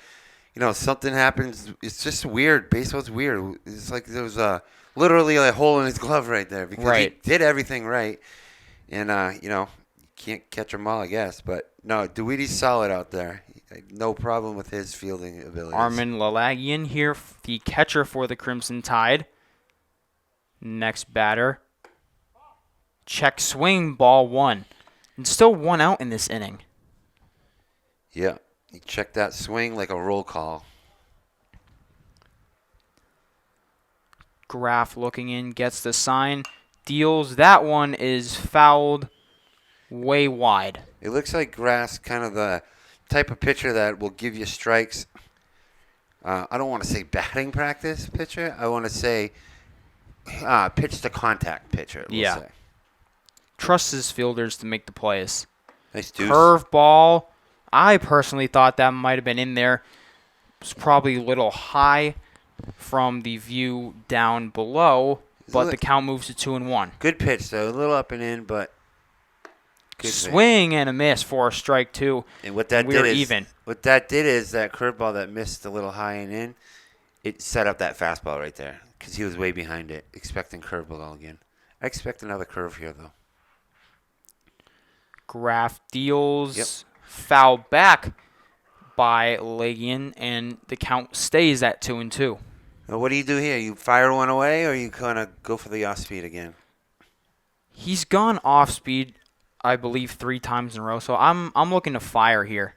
Something happens. It's just weird. Baseball's weird. It's like there was literally a hole in his glove right there because he did everything right. And, you can't catch them all, I guess. But, no, DeWitty's solid out there. No problem with his fielding abilities. Armin Lalagian here, the catcher for the Crimson Tide. Next batter. Check swing, ball 1. And still 1 out in this inning. Yeah. He checked that swing like a roll call. Graff looking in, gets the sign, deals. That one is fouled way wide. It looks like Graff's kind of the type of pitcher that will give you strikes. I don't want to say batting practice pitcher. I want to say pitch to contact pitcher. Yeah. Say. Trusts his fielders to make the plays. Nice deuce. Curveball. I personally thought that might have been in there. It's probably a little high from the view down below, but the count moves to 2-1. Good pitch, though. A little up and in, but good swing pitch. And a miss for a strike, too. And what that did is even. What that did is that curveball that missed a little high and in, it set up that fastball right there because he was way behind it, expecting curveball again. I expect another curve here, though. Graff deals, foul back by Legian, and the count stays at 2-2. Now, what do you do here? You fire one away, or you kind of go for the off speed again? He's gone off speed, I believe, 3 times in a row, so I'm looking to fire here.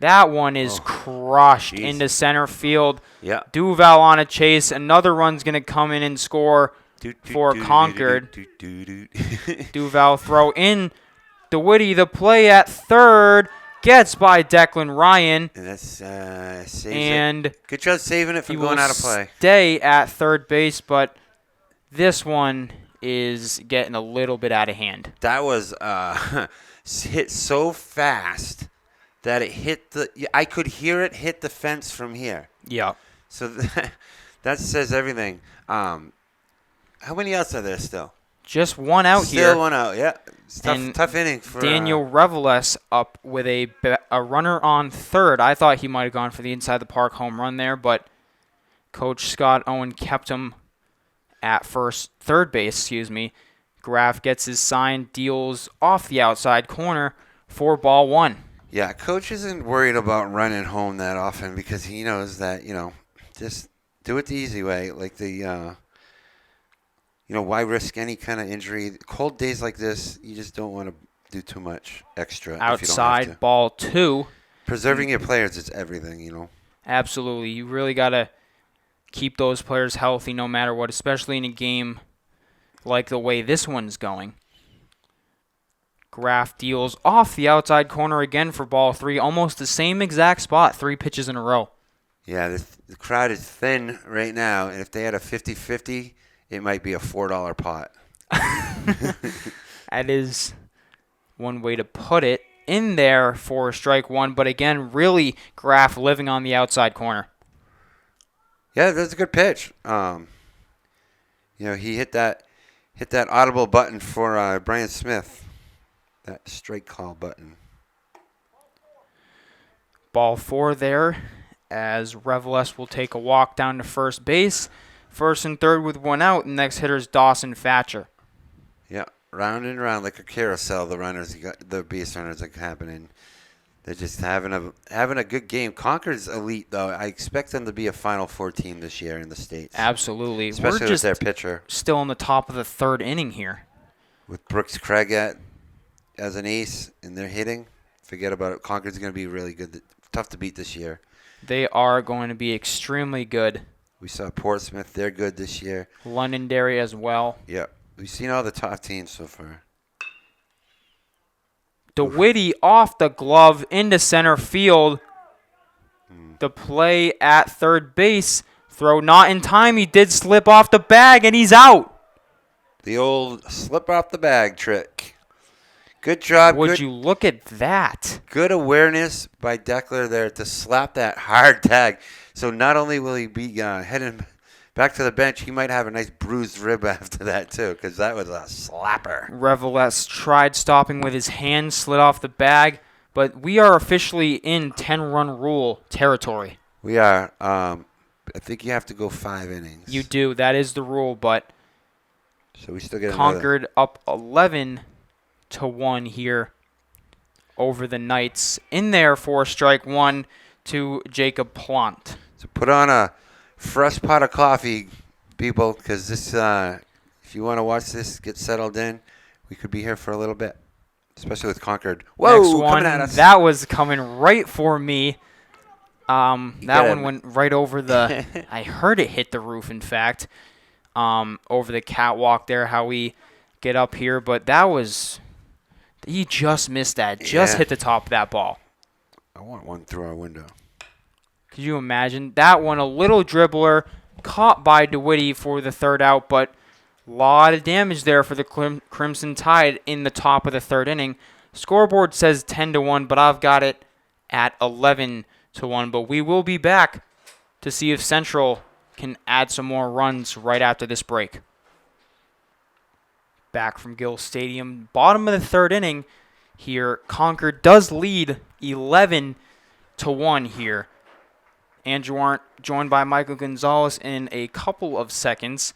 That one is crushed into center field. Yeah. Duval on a chase. Another run's going to come in and score for Concord. Duval throw in. DeWitty, the play at third, gets by Declan Ryan. And that's saves and it. Good job saving it from going out of play. Stay at third base, but this one is getting a little bit out of hand. That was hit so fast that it hit I could hear it hit the fence from here. Yeah. So that says everything. How many outs are there still? Just one out Still here. one out, yeah. It's And tough inning for Daniel Reveles up with a runner on third. I thought he might have gone for the inside the park home run there, but Coach Scott Owen kept him at third base, Graff gets his sign, deals off the outside corner for ball one. Yeah, Coach isn't worried about running home that often because he knows that, just do it the easy way. Like why risk any kind of injury? Cold days like this, you just don't want to do too much extra. If you don't have Outside to. ball two. Preserving your players is everything, Absolutely. You really got to keep those players healthy no matter what, especially in a game like the way this one's going. Graff deals off the outside corner again for ball three. Almost the same exact spot, 3 pitches in a row. Yeah, the crowd is thin right now, and if they had a 50-50, it might be a $4 pot. That is one way to put it. In there for strike one, but again, really Graff living on the outside corner. Yeah, that's a good pitch. He hit that audible button for Brian Smith. That strike call button. Ball four there, as Reveles will take a walk down to first base. First and third with one out. Next hitter's Dawson Thatcher. Yeah, round and round like a carousel. The base runners are happening. They're just having a good game. Concord's elite though. I expect them to be a Final Four team this year in the States. Absolutely. Especially We're just with their pitcher. Still in the top of the third inning here. With Brooks Craig as an ace and they're hitting, forget about it. Concord's going to be really good. Tough to beat this year. They are going to be extremely good. We saw Portsmouth. They're good this year. Londonderry as well. Yeah. We've seen all the top teams so far. DeWitty off the glove into center field. The play at third base. Throw not in time. He did slip off the bag, and he's out. The old slip off the bag trick. Good job. Would you look at that? Good awareness by Deckler there to slap that hard tag. So not only will he be heading back to the bench, he might have a nice bruised rib after that too, because that was a slapper. Reveles tried stopping with his hand, slid off the bag, but we are officially in 10-run rule territory. We are. I think you have to go 5 innings. You do. That is the rule, but so we still get Concord up 11-1 here over the Knights. In there for strike one to Jacob Plant. So put on a fresh pot of coffee, people, because this, if you want to watch this, get settled in, we could be here for a little bit, especially with Concord. Whoa, Next one, coming at us. That was coming right for me. That one went right over the – I heard it hit the roof, in fact, over the catwalk there, how we get up here. But that was – he just missed that, just hit the top of that ball. I want one through our window. Could you imagine? That one, a little dribbler, caught by DeWitty for the third out, but a lot of damage there for the Crimson Tide in the top of the third inning. Scoreboard says 10-1, but I've got it at 11-1. But we will be back to see if Central can add some more runs right after this break. Back from Gill Stadium, bottom of the third inning here. Concord does lead 11-1 here. Andrew Arndt joined by Michael Gonzalez in a couple of seconds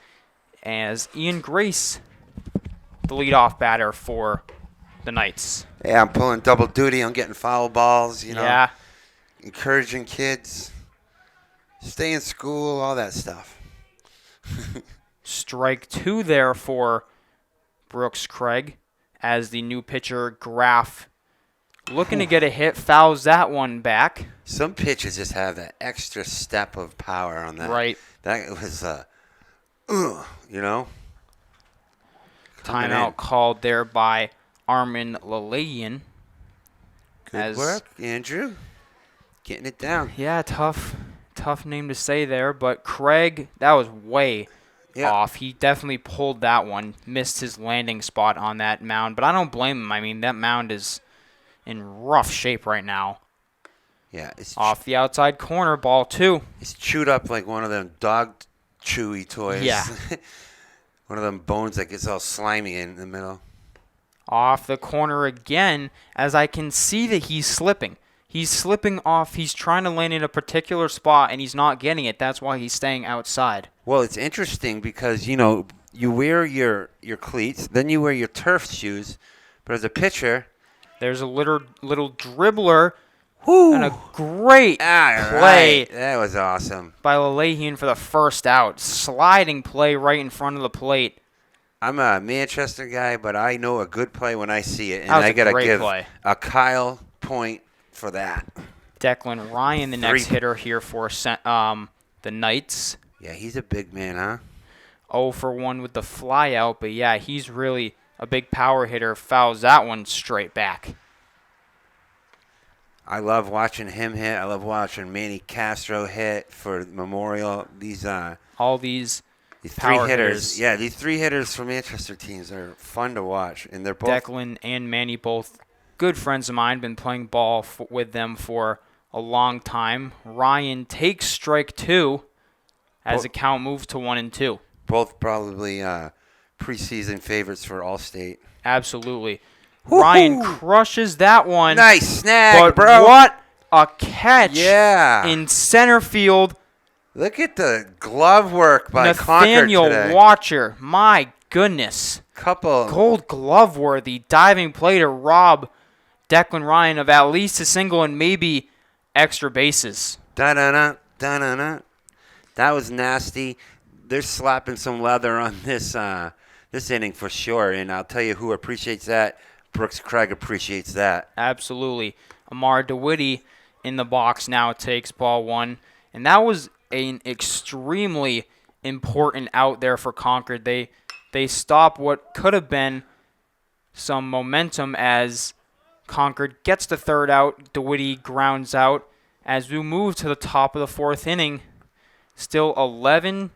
as Ian Grace, the leadoff batter for the Knights. Yeah, I'm pulling double duty. I'm getting foul balls, Yeah. Encouraging kids. Stay in school, all that stuff. Strike two there for Brooks Craig as the new pitcher, Graff, looking to get a hit, fouls that one back. Some pitches just have that extra step of power on that. Right. That was, Timeout called there by Armin Lalayan. Good work, Andrew. Getting it down. Yeah, tough name to say there, but Craig, that was way off. He definitely pulled that one, missed his landing spot on that mound, but I don't blame him. I mean, that mound is in rough shape right now. Yeah, it's off the outside corner, ball two. It's chewed up like one of them dog chewy toys. Yeah. One of them bones that gets all slimy in the middle. Off the corner again, as I can see that he's slipping. He's slipping off. He's trying to land in a particular spot, and he's not getting it. That's why he's staying outside. Well, it's interesting because, you wear your cleats, then you wear your turf shoes, but as a pitcher, There's a little dribbler whoo, and a great play right. That was awesome. by Lalehian for the first out. Sliding play right in front of the plate. I'm a Manchester guy, but I know a good play when I see it, and That was I a got to great give play. a Kyle point for that. Declan Ryan, the next Three. hitter here for the Knights. Yeah, he's a big man, huh? 0 for 1 with the fly out, but yeah, he's really a big power hitter. Fouls that one straight back. I love watching him hit. I love watching Manny Castro hit for Memorial. All these These power three hitters. Yeah, these three hitters for Manchester teams are fun to watch, and they're both. Declan and Manny, both good friends of mine, been playing ball with them for a long time. Ryan takes strike 2 as the count moves to 1-2. Both probably preseason favorites for Allstate. Absolutely. Woo-hoo! Ryan crushes that one. Nice snag, but bro. what a catch Yeah. in center field. Look at the glove work by Concord Nathaniel today. Watcher. My goodness. Couple. Gold glove worthy diving play to rob Declan Ryan of at least a single and maybe extra bases. Da-da-da, da-da-da. That was nasty. They're slapping some leather on this inning for sure, and I'll tell you who appreciates that. Brooks Craig appreciates that. Absolutely. Amar DeWitty in the box now takes ball 1. And that was an extremely important out there for Concord. They stop what could have been some momentum as Concord gets the third out. DeWitty grounds out. As we move to the top of the 4th inning, still 11-1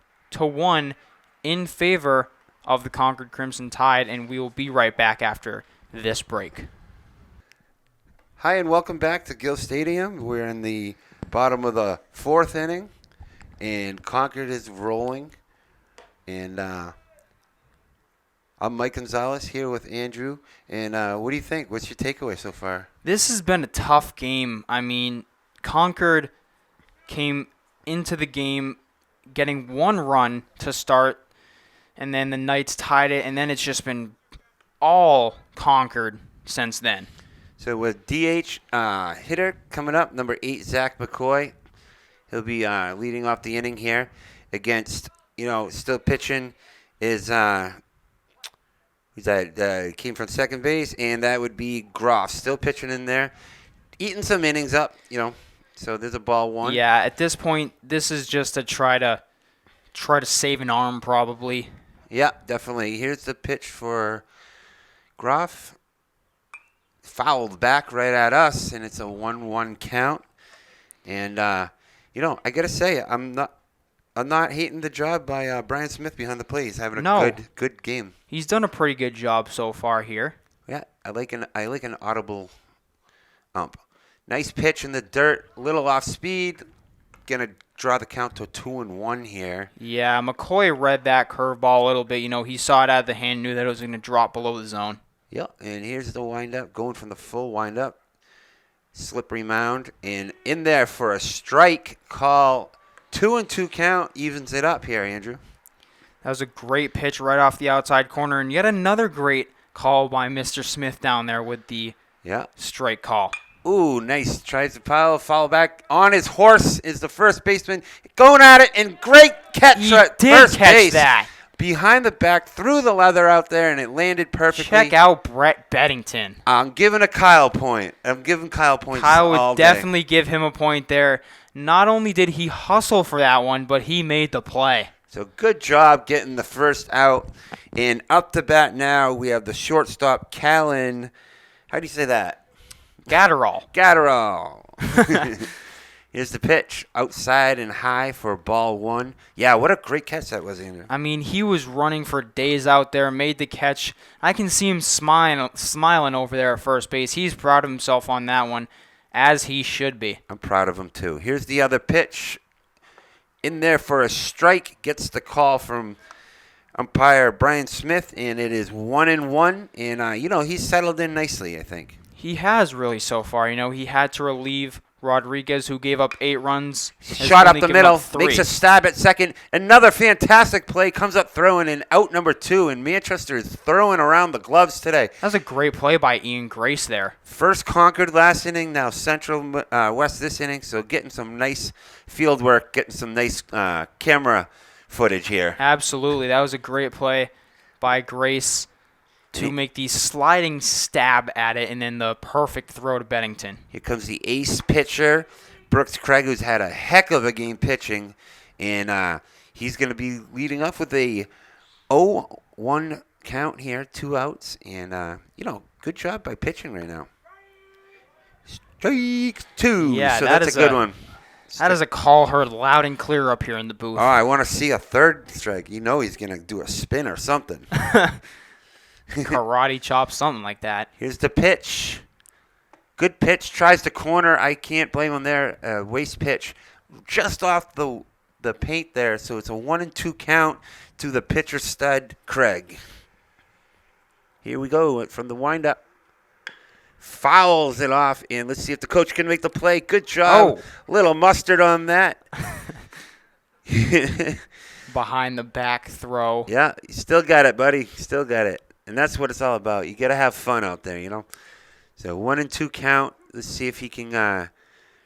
in favor of the Concord Crimson Tide, and we will be right back after this break. Hi, and welcome back to Gill Stadium. We're in the bottom of the 4th inning, and Concord is rolling. And I'm Mike Gonzalez here with Andrew. And what do you think? What's your takeaway so far? This has been a tough game. I mean, Concord came into the game getting 1 run to start, and then the Knights tied it, and then it's just been all Concord since then. So with DH hitter coming up, number 8, Zach McCoy. He'll be leading off the inning here against, still pitching is came from second base, and that would be Groff. Still pitching in there, eating some innings up, So there's a ball 1. Yeah, at this point, this is just to try to save an arm probably. Yeah, definitely. Here's the pitch for Groff. Fouled back right at us, and it's a 1-1 count. And I gotta say, I'm not hating the job by Brian Smith behind the plate. He's having a good game. He's done a pretty good job so far here. Yeah, I like an audible ump. Nice pitch in the dirt, little off speed. Gonna draw the count to 2-1 here. Yeah, McCoy read that curveball a little bit. He saw it out of the hand, knew that it was going to drop below the zone. Yep, and here's the windup, going from the full windup. Slippery mound, and in there for a strike call. 2-2 count, evens it up here, Andrew. That was a great pitch right off the outside corner, and yet another great call by Mr. Smith down there with the strike call. Ooh, nice. Tries to foul back. On his horse is the first baseman. Going at it, and great catch at first base. That. Behind the back, threw the leather out there, and it landed perfectly. Check out Brett Beddington. I'm giving a Kyle point. I'm giving Kyle points Kyle all would day. definitely give him a point there. Not only did he hustle for that one, but he made the play. So good job getting the first out. And up to bat now, we have the shortstop, Callan. How do you say that? Gatterall. Here's the pitch. Outside and high for ball 1. Yeah, what a great catch that was, Andrew. I mean, he was running for days out there, made the catch. I can see him smiling over there at first base. He's proud of himself on that one, as he should be. I'm proud of him, too. Here's the other pitch. In there for a strike. Gets the call from umpire Brian Smith, and it is 1-1. And he's settled in nicely, I think. He has really so far. He had to relieve Rodriguez, who gave up 8 runs. Shot up the middle, three. makes a stab at second. Another fantastic play, comes up throwing in out number 2, and Manchester is throwing around the gloves today. That was a great play by Ian Grace there. First Concord last inning, now Central West this inning, so getting some nice field work, getting some nice camera footage here. Absolutely. That was a great play by Grace to make the sliding stab at it, and then the perfect throw to Bennington. Here comes the ace pitcher, Brooks Craig, who's had a heck of a game pitching, and he's going to be leading up with a 0-1 count here, 2 outs, and, good job by pitching right now. Strike 2, yeah, so that's a good one. That is a call heard loud and clear up here in the booth. Oh, I want to see a third strike. He's going to do a spin or something. Karate chop, something like that. Here's the pitch. Good pitch. Tries the corner. I can't blame him there. Waste pitch. Just off the paint there. So it's a 1-2 count to the pitcher stud, Craig. Here we go from the windup. Fouls it off. And let's see if the coach can make the play. Good job. Little mustard on that. Behind the back throw. Yeah, you still got it, buddy. Still got it. And that's what it's all about. You got to have fun out there, So 1-2 count. Let's see if he can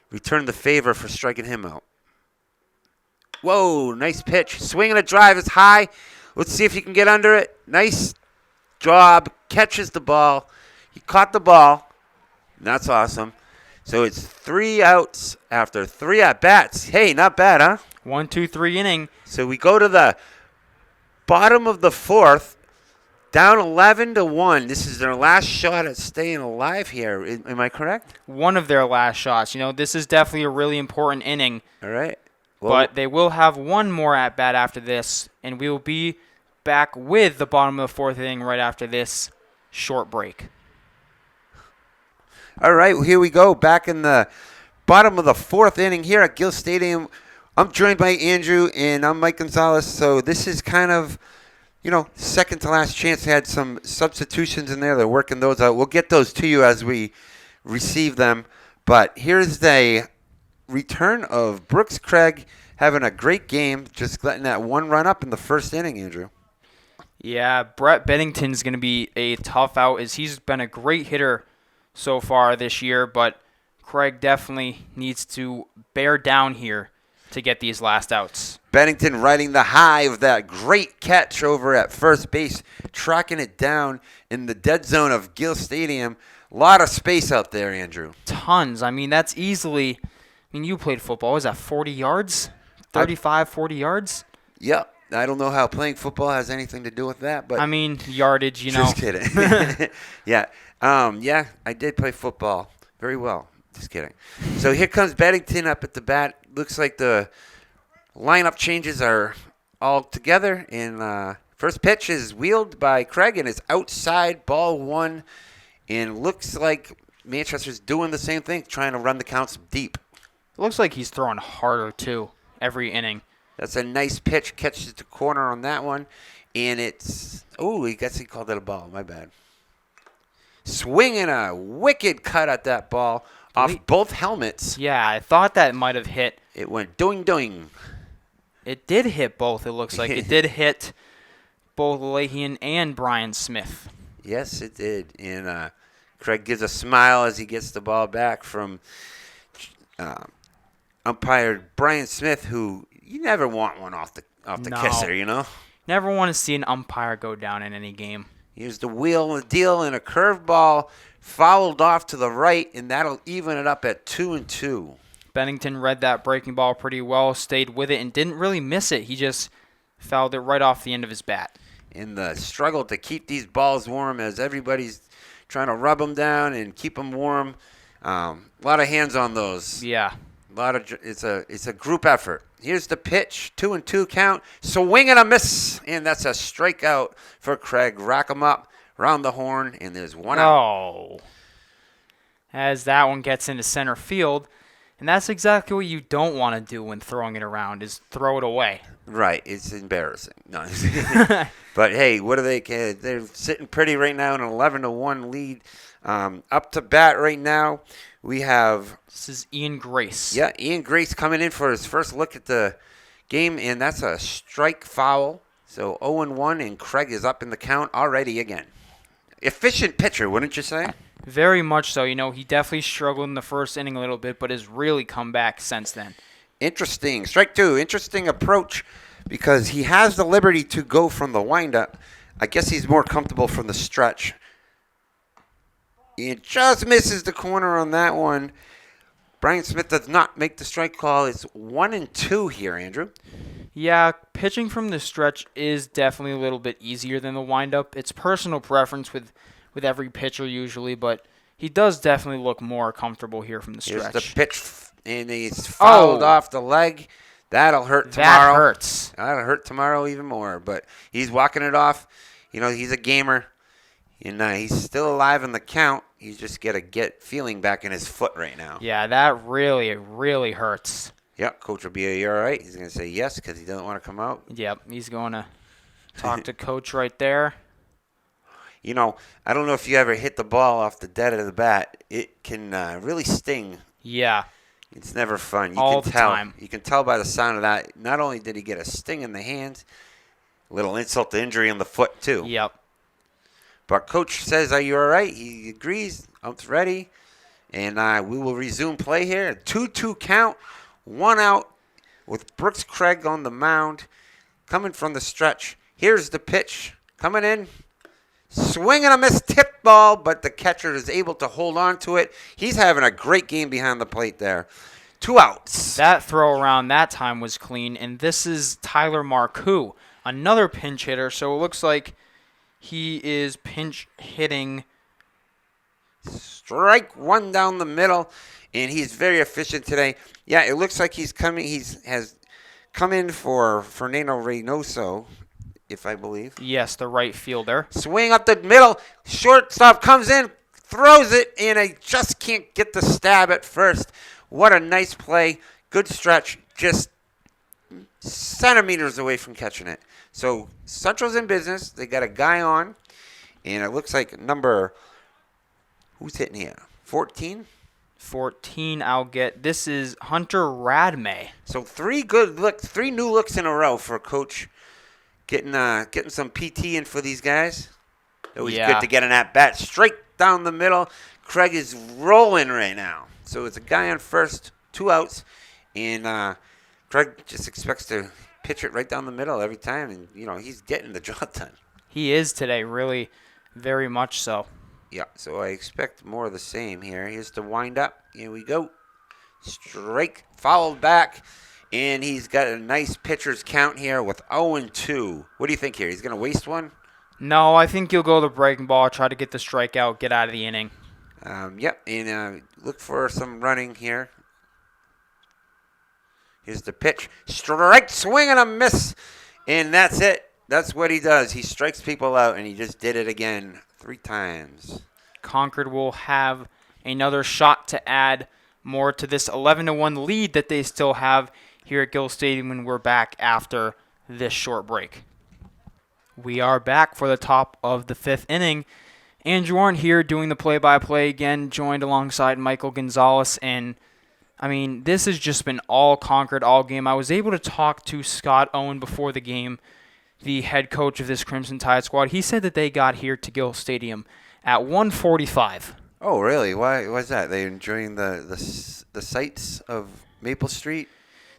return the favor for striking him out. Whoa, nice pitch. Swing and a drive is high. Let's see if he can get under it. Nice job. Catches the ball. He caught the ball. That's awesome. So it's 3 outs after 3 at-bats. Hey, not bad, huh? 1, 2, 3 inning. So we go to the bottom of the 4th. Down 11-1. This is their last shot at staying alive here. Am I correct? One of their last shots. This is definitely a really important inning. All right. Well, but they will have one more at-bat after this, and we will be back with the bottom of the 4th inning right after this short break. All right, here we go. Back in the bottom of the 4th inning here at Gill Stadium. I'm joined by Andrew, and I'm Mike Gonzalez. So this is kind of, second to last chance. They had some substitutions in there. They're working those out. We'll get those to you as we receive them. But here's the return of Brooks Craig having a great game, just letting that 1 run up in the 1st inning, Andrew. Yeah, Brett Bennington's going to be a tough out, as he's been a great hitter so far this year, but Craig definitely needs to bear down here to get these last outs. Bennington riding the high of that great catch over at first base, tracking it down in the dead zone of Gill Stadium. A lot of space out there, Andrew. Tons. That's easily, you played football. Was that 40 yards? 35, 40 yards? Yep. I don't know how playing football has anything to do with that, but yardage, Just kidding. Yeah. I did play football very well. Just kidding. So here comes Bennington up at the bat. Looks like the lineup changes are all together. And first pitch is wheeled by Craig, and it's outside, ball 1. And looks like Manchester's doing the same thing, trying to run the counts deep. It looks like he's throwing harder, too, every inning. That's a nice pitch. Catches the corner on that one. And it's, he called it a ball. My bad. Swinging a wicked cut at that ball off both helmets. Yeah, I thought that might have hit. It went doing. It did hit both, it looks like. It did hit both Leahian and Brian Smith. Yes, it did. And Craig gives a smile as he gets the ball back from umpire Brian Smith, who you never want one off the kisser, Never want to see an umpire go down in any game. Here's the wheel and the deal, and a curveball fouled off to the right, and that'll even it up at 2-2. Bennington read that breaking ball pretty well, stayed with it, and didn't really miss it. He just fouled it right off the end of his bat. In the struggle to keep these balls warm as everybody's trying to rub them down and keep them warm. A lot of hands on those. Yeah. It's a group effort. Here's the pitch, 2-2 count. Swing and a miss, and that's a strikeout for Craig. Rack him up, round the horn, and there's 1 out. As that one gets into center field, And that's exactly what you don't want to do when throwing it around, is throw it away. Right, it's embarrassing. No. But hey, what are they? They're sitting pretty right now in an 11-1 lead. Up to bat right now, we have. This is Ian Grace. Yeah, Ian Grace coming in for his first look at the game, and that's a strike foul. So 0-1, and Craig is up in the count already again. Efficient pitcher, wouldn't you say? Very much so. He definitely struggled in the first inning a little bit, but has really come back since then. Interesting. Strike two. Interesting approach because he has the liberty to go from the windup. I guess he's more comfortable from the stretch. He just misses the corner on that one. Brian Smith does not make the strike call. It's 1-2 here, Andrew. Yeah, pitching from the stretch is definitely a little bit easier than the windup. It's personal preference with every pitcher usually, but he does definitely look more comfortable here from the stretch. Here's the pitch, and he's fouled off the leg. That'll hurt tomorrow. That hurts. That'll hurt tomorrow even more, but he's walking it off. He's a gamer, and he's still alive in the count. He's just got to get feeling back in his foot right now. Yeah, that really hurts. Yep, coach will be, "Are you all right?" He's going to say yes because he doesn't want to come out. Yep, he's going to talk to coach right there. I don't know if you ever hit the ball off the dead of the bat. It can really sting. Yeah. It's never fun. All the time. You can tell by the sound of that. Not only did he get a sting in the hands, a little insult to injury in the foot too. Yep. But coach says, "Are you all right?" He agrees. Ump's ready. And we will resume play here. 2-2 count. 1 out with Brooks Craig on the mound. Coming from the stretch. Here's the pitch. Coming in. Swing and a miss, tip ball, but the catcher is able to hold on to it. He's having a great game behind the plate there. 2 outs. That throw around that time was clean, and this is Tyler Marcoux, another pinch hitter, so it looks like he is pinch hitting. Strike one down the middle, and he's very efficient today. Yeah, it looks like he's coming. Has come in for Fernando Reynoso, if I believe. Yes, the right fielder. Swing up the middle. Shortstop comes in, throws it, and I just can't get the stab at first. What a nice play. Good stretch. Just centimeters away from catching it. So Central's in business. They got a guy on, and it looks like who's hitting here? 14? 14, I'll get. This is Hunter Radme. So 3 new looks in a row for Coach. Getting some PT in for these guys. Always good to get an at-bat. Straight down the middle. Craig is rolling right now. So it's a guy on first, 2 outs. And Craig just expects to pitch it right down the middle every time. And, he's getting the job done. He is today, really, very much so. Yeah, so I expect more of the same here. Here's the wind-up. Here we go. Strike, fouled back. And he's got a nice pitcher's count here with 0-2. What do you think here? He's going to waste one? No, I think he'll go the breaking ball, try to get the strikeout, get out of the inning. Yep, and look for some running here. Here's the pitch. Strike, swing, and a miss. And that's it. That's what he does. He strikes people out, and he just did it again 3 times. Concord will have another shot to add more to this 11-1 lead that they still have here at Gill Stadium when we're back after this short break. We are back for the top of the 5th inning. Andrew Arndt here doing the play-by-play again, joined alongside Michael Gonzalez. And, this has just been all Concord all game. I was able to talk to Scott Owen before the game, the head coach of this Crimson Tide squad. He said that they got here to Gill Stadium at 1:45. Oh, really? Why was that? They enjoying the sights of Maple Street?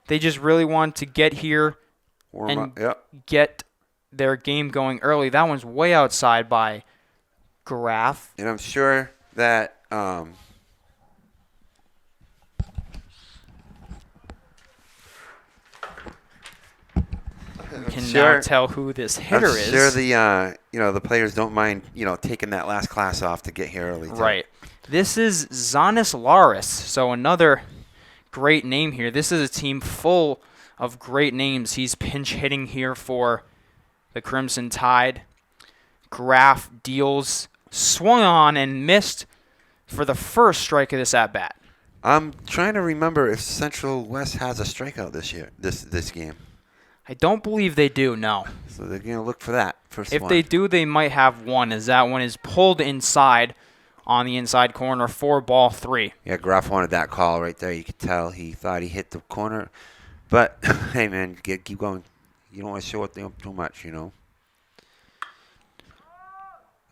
They just really want to get here get their game going early. That one's way outside by Graf. And I'm sure that we can now tell who this hitter is. I'm sure the players don't mind taking that last class off to get here early. Right. This is Zanis Laris, so another great name here. This is a team full of great names. He's pinch hitting here for the Crimson Tide. Graf deals, swung on and missed for the first strike of this at-bat. I'm trying to remember if Central West has a strikeout this year, this game. I don't believe they do, no. So they're going to look for that first If one. they do, they might have one, as that one is pulled inside on the inside corner for ball 3. Yeah, Groff wanted that call right there. You could tell he thought he hit the corner. But, hey, man, keep going. You don't want to show it too much, you know.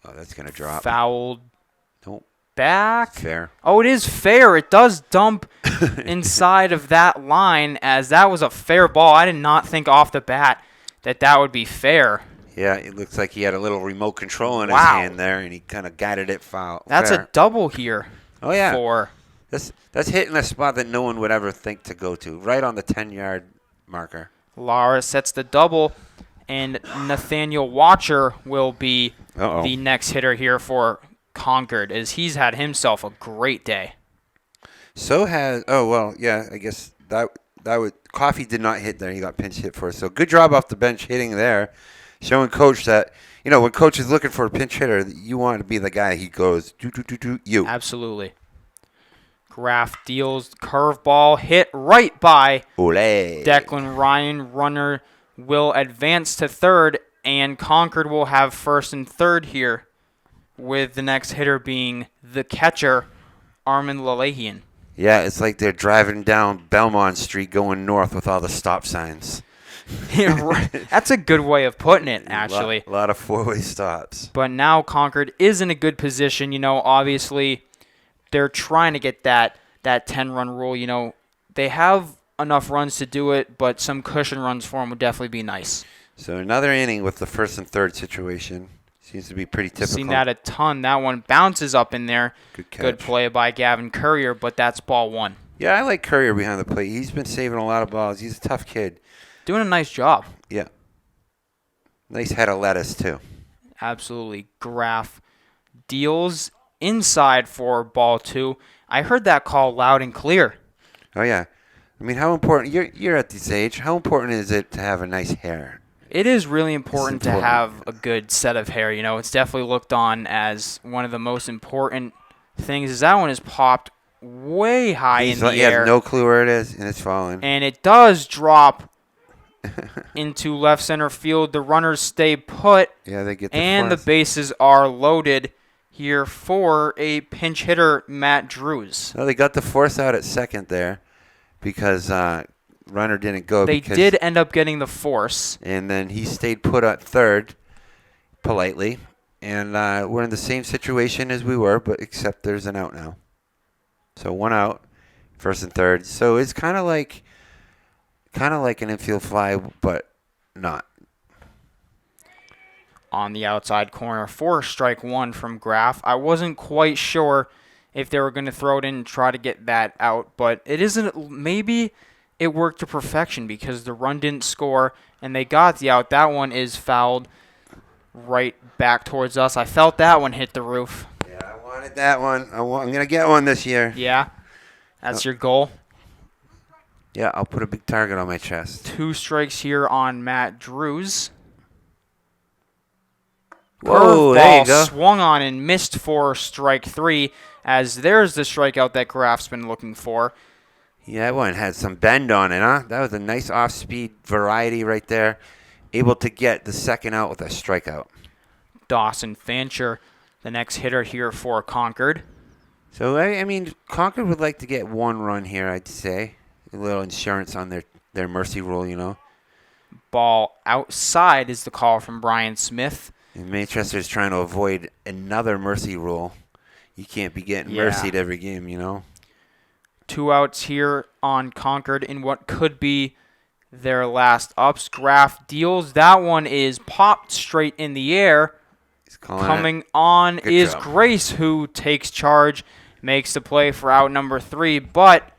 Oh, that's going to drop. Fouled Nope. back. Fair. Oh, it is fair. It does dump inside of that line, as that was a fair ball. I did not think off the bat that would be fair. Yeah, it looks like he had a little remote control in his Wow. hand there, and he kind of guided it foul. That's fair. a double here. Oh, yeah. For That's hitting a spot that no one would ever think to go to, right on the 10-yard marker. Lara sets the double, and Nathaniel Watcher will be the next hitter here for Concord, as he's had himself a great day. I guess that would Coffee did not hit there. He got pinch hit for it. So good job off the bench hitting there, showing coach that, you know, when coach is looking for a pinch hitter, you want to be the guy he goes, you. Absolutely. Graff deals curveball, hit right by Olé. Declan Ryan. Runner will advance to third, and Concord will have first and third here, with the next hitter being the catcher, Armin Lalahian. Yeah, it's like they're driving down Belmont Street going north with all the stop signs. Yeah, right. That's a good way of putting it, actually. A lot of four-way stops. But now Concord is in a good position. You know, obviously, they're trying to get that 10-run rule. You know, they have enough runs to do it, but some cushion runs for them would definitely be nice. So another inning with the first and third situation. Seems to be pretty typical. Seen that a ton. That one bounces up in there. Good catch. Good play by Gavin Courier, but that's ball 1. Yeah, I like Courier behind the plate. He's been saving a lot of balls. He's a tough kid. Doing a nice job. Yeah. Nice head of lettuce, too. Absolutely. Graff deals inside for ball 2. I heard that call loud and clear. Oh, yeah. I mean, how important, you're at this age, how important is it to have a nice hair? It is really important to have a good set of hair. You know, it's definitely looked on as one of the most important things. Is that one is popped way high in the air. He has no clue where it is, and it's falling. And it does drop into left center field. The runners stay put. Yeah, they get the bases are loaded here for a pinch hitter, Matt Drews. No, they got the force out at second there because runner didn't go. They did end up getting the force. And then he stayed put at third, politely. And we're in the same situation as we were, but except there's an out now. So 1 out, first and third. So it's kind of like an infield fly, but not. On the outside corner for strike 1 from Graff. I wasn't quite sure if they were going to throw it in and try to get that out, but it isn't. Maybe it worked to perfection because the run didn't score and they got the out. That one is fouled right back towards us. I felt that one hit the roof. Yeah, I wanted that one. I'm going to get one this year. Yeah, that's your goal. Yeah, I'll put a big target on my chest. 2 strikes here on Matt Drews. Whoa, there you go. Swung on and missed for strike 3, as there's the strikeout that Graff's been looking for. Yeah, that one had some bend on it, huh? That was a nice off-speed variety right there. Able to get the second out with a strikeout. Dawson Fancher, the next hitter here for Concord. So, I mean, Concord would like to get 1 run here, I'd say. A little insurance on their mercy rule, you know. Ball outside is the call from Brian Smith. And Manchester's trying to avoid another mercy rule. You can't be getting mercied every game, you know. 2 outs here on Concord in what could be their last ups. Graff deals. That one is popped straight in the air. Coming on is Grace, who takes charge, makes the play for out number 3. But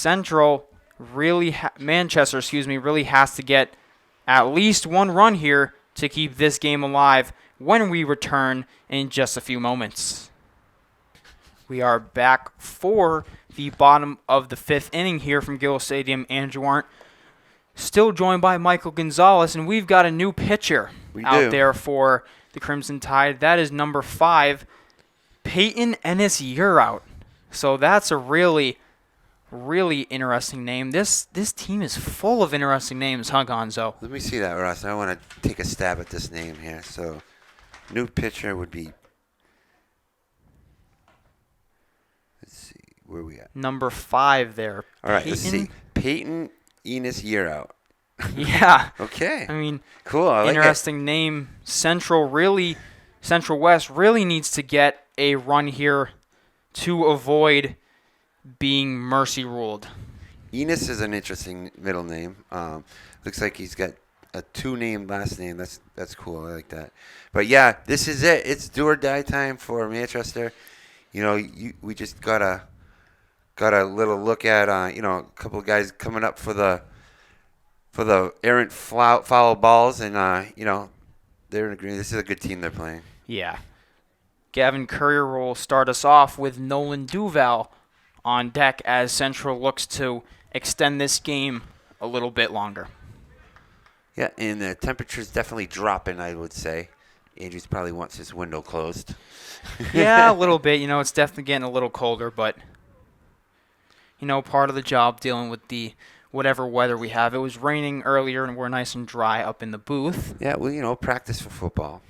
Manchester really has to get at least 1 run here to keep this game alive when we return in just a few moments. We are back for the bottom of the 5th inning here from Gill Stadium. Andrew Arndt still joined by Michael Gonzalez, and we've got a new pitcher out there for the Crimson Tide. That is number 5, Peyton Ennis Yearout. So that's a really really interesting name. This team is full of interesting names, huh, Gonzo? Let me see that, Ross. I want to take a stab at this name here. So, new pitcher would be. Let's see, where are we at? Number 5 there. All right, let's see. Peyton Enos Year Out. Yeah. Okay. I mean, cool. I like interesting name. Central West really needs to get a run here to avoid being mercy ruled. Enos is an interesting middle name. Looks like he's got a 2-name last name. That's cool. I like that. But yeah, this is it. It's do or die time for Manchester. You know, we just got a little look at a couple of guys coming up for the errant foul balls, and they're in agreement. This is a good team they're playing. Yeah. Gavin Courier will start us off with Nolan Duval on deck as Central looks to extend this game a little bit longer. Yeah, and the temperature's definitely dropping, I would say. Andrews probably wants his window closed. Yeah, a little bit. It's definitely getting a little colder, but, part of the job dealing with the whatever weather we have. It was raining earlier, and we're nice and dry up in the booth. Yeah, well, practice for football.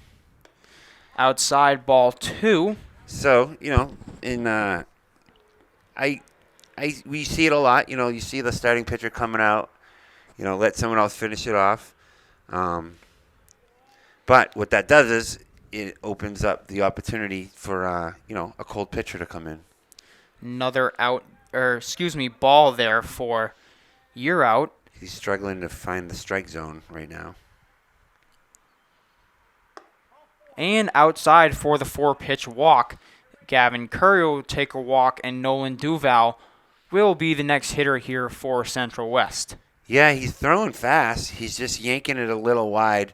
Outside, ball 2. So, we see it a lot. You see the starting pitcher coming out, let someone else finish it off. But what that does is it opens up the opportunity for, a cold pitcher to come in. Another ball there for Year Out. He's struggling to find the strike zone right now. And outside for the 4-pitch walk, Gavin Courier will take a walk, and Nolan Duval will be the next hitter here for Central West. Yeah, he's throwing fast. He's just yanking it a little wide.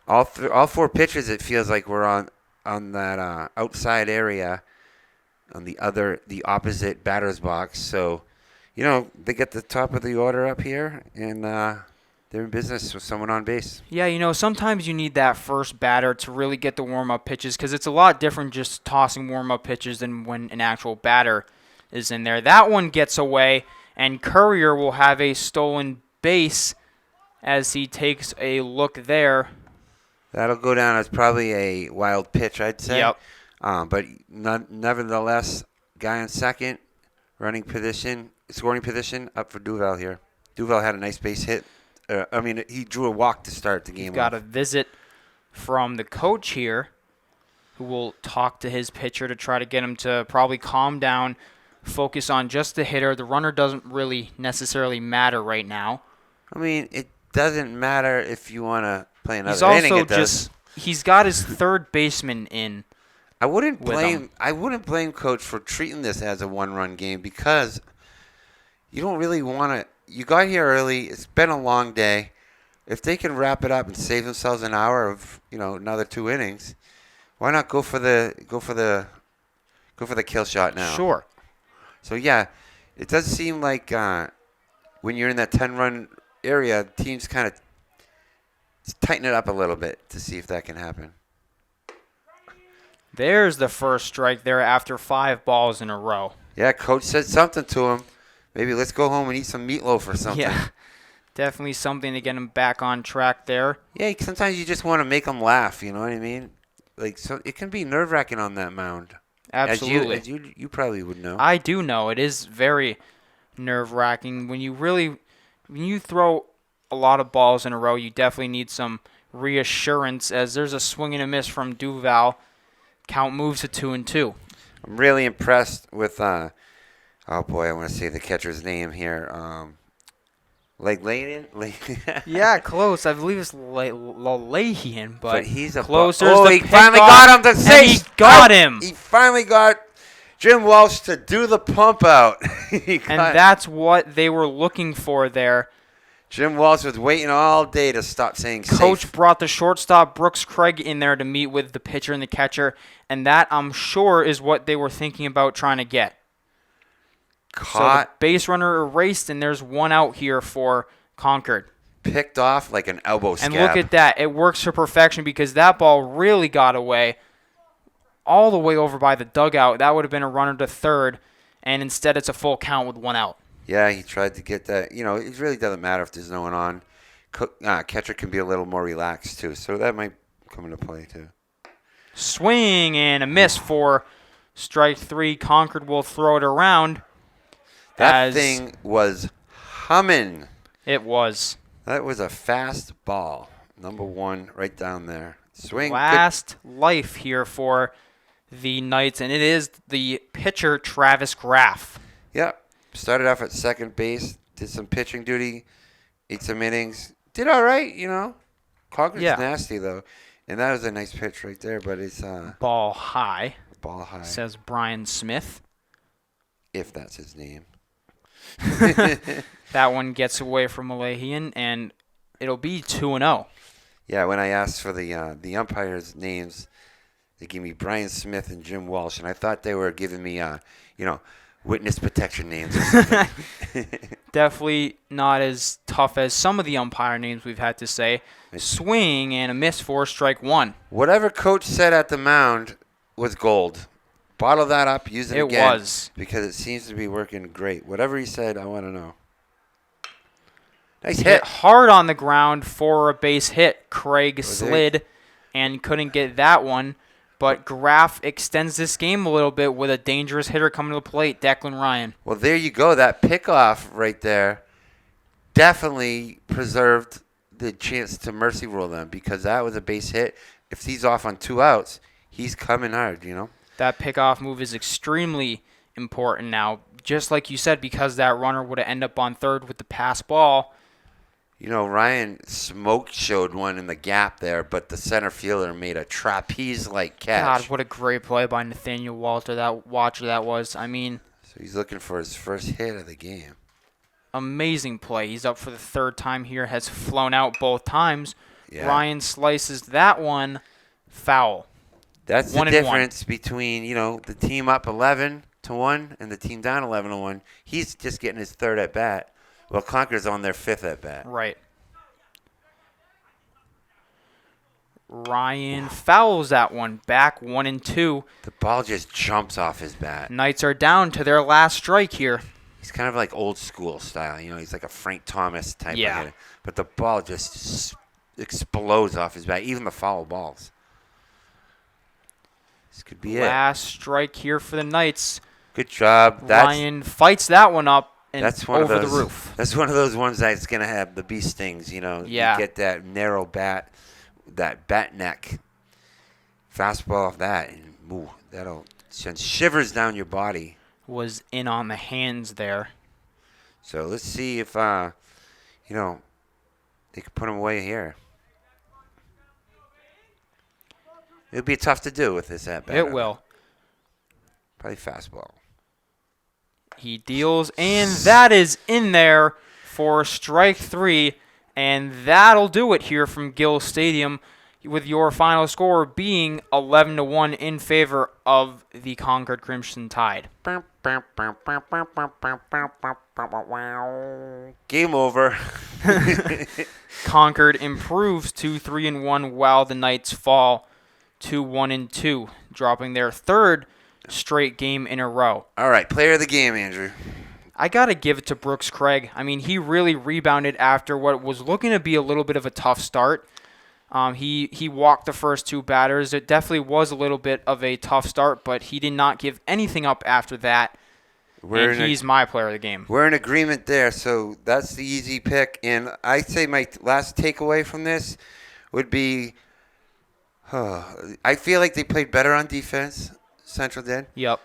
All 4 pitches, it feels like we're on that outside area, on the opposite batter's box. So, they get the top of the order up here, and they're in business with someone on base. Yeah, sometimes you need that first batter to really get the warm-up pitches, because it's a lot different just tossing warm-up pitches than when an actual batter is in there. That one gets away, and Courier will have a stolen base as he takes a look there. That'll go down as probably a wild pitch, I'd say. Yep. But nevertheless, guy on second, scoring position up for Duval here. Duval had a nice base hit. He drew a walk to start the game. We've got a visit from the coach here, who will talk to his pitcher to try to get him to probably calm down, focus on just the hitter. The runner doesn't really necessarily matter right now. It doesn't matter if you want to play another He's inning. also he's got his third baseman in. I wouldn't blame coach for treating this as a 1-run game, because you don't really want to. You got here early. It's been a long day. If they can wrap it up and save themselves an hour of another 2 innings, why not go for the kill shot now? Sure. So yeah, it does seem like when you're in that 10-run area, teams kind of tighten it up a little bit to see if that can happen. There's the first strike there after 5 balls in a row. Yeah, coach said something to him. Maybe let's go home and eat some meatloaf or something. Yeah, definitely something to get him back on track there. Yeah, sometimes you just want to make them laugh, you know what I mean? So it can be nerve-wracking on that mound. Absolutely. As you probably would know. I do know. It is very nerve-wracking. When you throw a lot of balls in a row, you definitely need some reassurance, as there's a swing and a miss from Duval. Count moves to 2-2. I'm really impressed with, oh boy, I want to say the catcher's name here. Layton? Yeah, close. I believe it's Lalahian, but he's a close. He finally got him to say. He got him. He finally got Jim Walsh to do the pump out. And that's what they were looking for there. Jim Walsh was waiting all day to stop saying safe. Coach brought the shortstop, Brooks Craig, in there to meet with the pitcher and the catcher, and that, I'm sure, is what they were thinking about trying to get. Caught. So the base runner erased, and there's one out here for Concord. Picked off like an elbow scab. And look at that. It works to perfection, because that ball really got away all the way over by the dugout. That would have been a runner to third, and instead it's a full count with 1 out. Yeah, he tried to get that. It really doesn't matter if there's no one on. Catcher can be a little more relaxed too, so that might come into play too. Swing and a miss for strike 3. Concord will throw it around. That As thing was humming. it was. That was a fast ball. Number 1 right down there. Swing. Last life here for the Knights, and it is the pitcher, Travis Graff. Yep. Started off at second base. Did some pitching duty. Ate some innings. Did all right, Concord's nasty, though. And that was a nice pitch right there, but it's ball high. Ball high. Says Brian Smith. If that's his name. That one gets away from Malahian, and it'll be 2-0. Yeah, when I asked for the umpires' names, they gave me Brian Smith and Jim Walsh, and I thought they were giving me, witness protection names or something. Definitely not as tough as some of the umpire names we've had to say. Swing and a miss for strike 1. Whatever coach said at the mound was gold. Bottle that up, use it again. It was. Because it seems to be working great. Whatever he said, I want to know. Nice hit. Hard on the ground for a base hit. Craig slid and couldn't get that one. But Graff extends this game a little bit with a dangerous hitter coming to the plate, Declan Ryan. Well, there you go. That pickoff right there definitely preserved the chance to mercy rule them because that was a base hit. If he's off on 2 outs, he's coming hard, That pickoff move is extremely important now. Just like you said, because that runner would have ended up on third with the pass ball. Ryan smoke showed one in the gap there, but the center fielder made a trapeze-like catch. God, what a great play by Nathaniel Watcher that was. I mean, so he's looking for his first hit of the game. Amazing play. He's up for the 3rd time here, has flown out both times. Yeah. Ryan slices that one foul. That's the difference between, the team up 11-1 and the team down 11-1. He's just getting his 3rd at bat. Well, Concord's on their 5th at bat. Right. Ryan fouls that one back 1-2. The ball just jumps off his bat. Knights are down to their last strike here. He's kind of like old school style. He's like a Frank Thomas type of hitter. But the ball just explodes off his bat, even the foul balls. This could be Last strike here for the Knights. Good job. Ryan fights that one up and over the roof. That's one of those ones that's going to have the bee stings, You get that narrow bat, that bat neck. Fastball off that, and that'll send shivers down your body. Was in on the hands there. So let's see if, they can put him away here. It'll be tough to do with this at bat. It will. Probably fastball. He deals, and that is in there for strike 3, and that'll do it here from Gill Stadium, with your final score being 11-1 in favor of the Concord Crimson Tide. Game over. Concord improves to 3-1 while the Knights fall to 1-2, dropping their 3rd straight game in a row. All right, player of the game, Andrew. I got to give it to Brooks Craig. I mean, he really rebounded after what was looking to be a little bit of a tough start. He walked the first 2 batters. It definitely was a little bit of a tough start, but he did not give anything up after that. And he's my player of the game. We're in agreement there, so that's the easy pick. And I say my last takeaway from this would be, I feel like they played better on defense. Central did. Yep.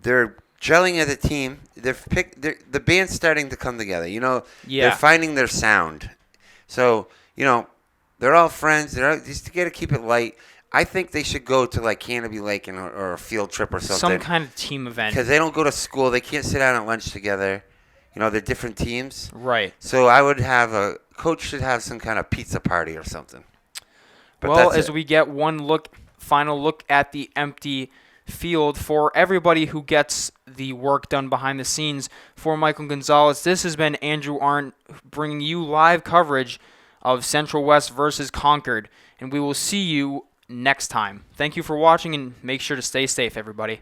They're gelling as a team. The band's starting to come together. They're finding their sound. So they're all friends. Just got to keep it light. I think they should go to like Canopy Lake or a field trip or something. Some kind of team event. Because they don't go to school. They can't sit down at lunch together. They're different teams. Right. So I would have coach should have some kind of pizza party or something. But well, as we get final look at the empty field for everybody who gets the work done behind the scenes. For Michael Gonzalez, this has been Andrew Arndt bringing you live coverage of Central West versus Concord, and we will see you next time. Thank you for watching, and make sure to stay safe, everybody.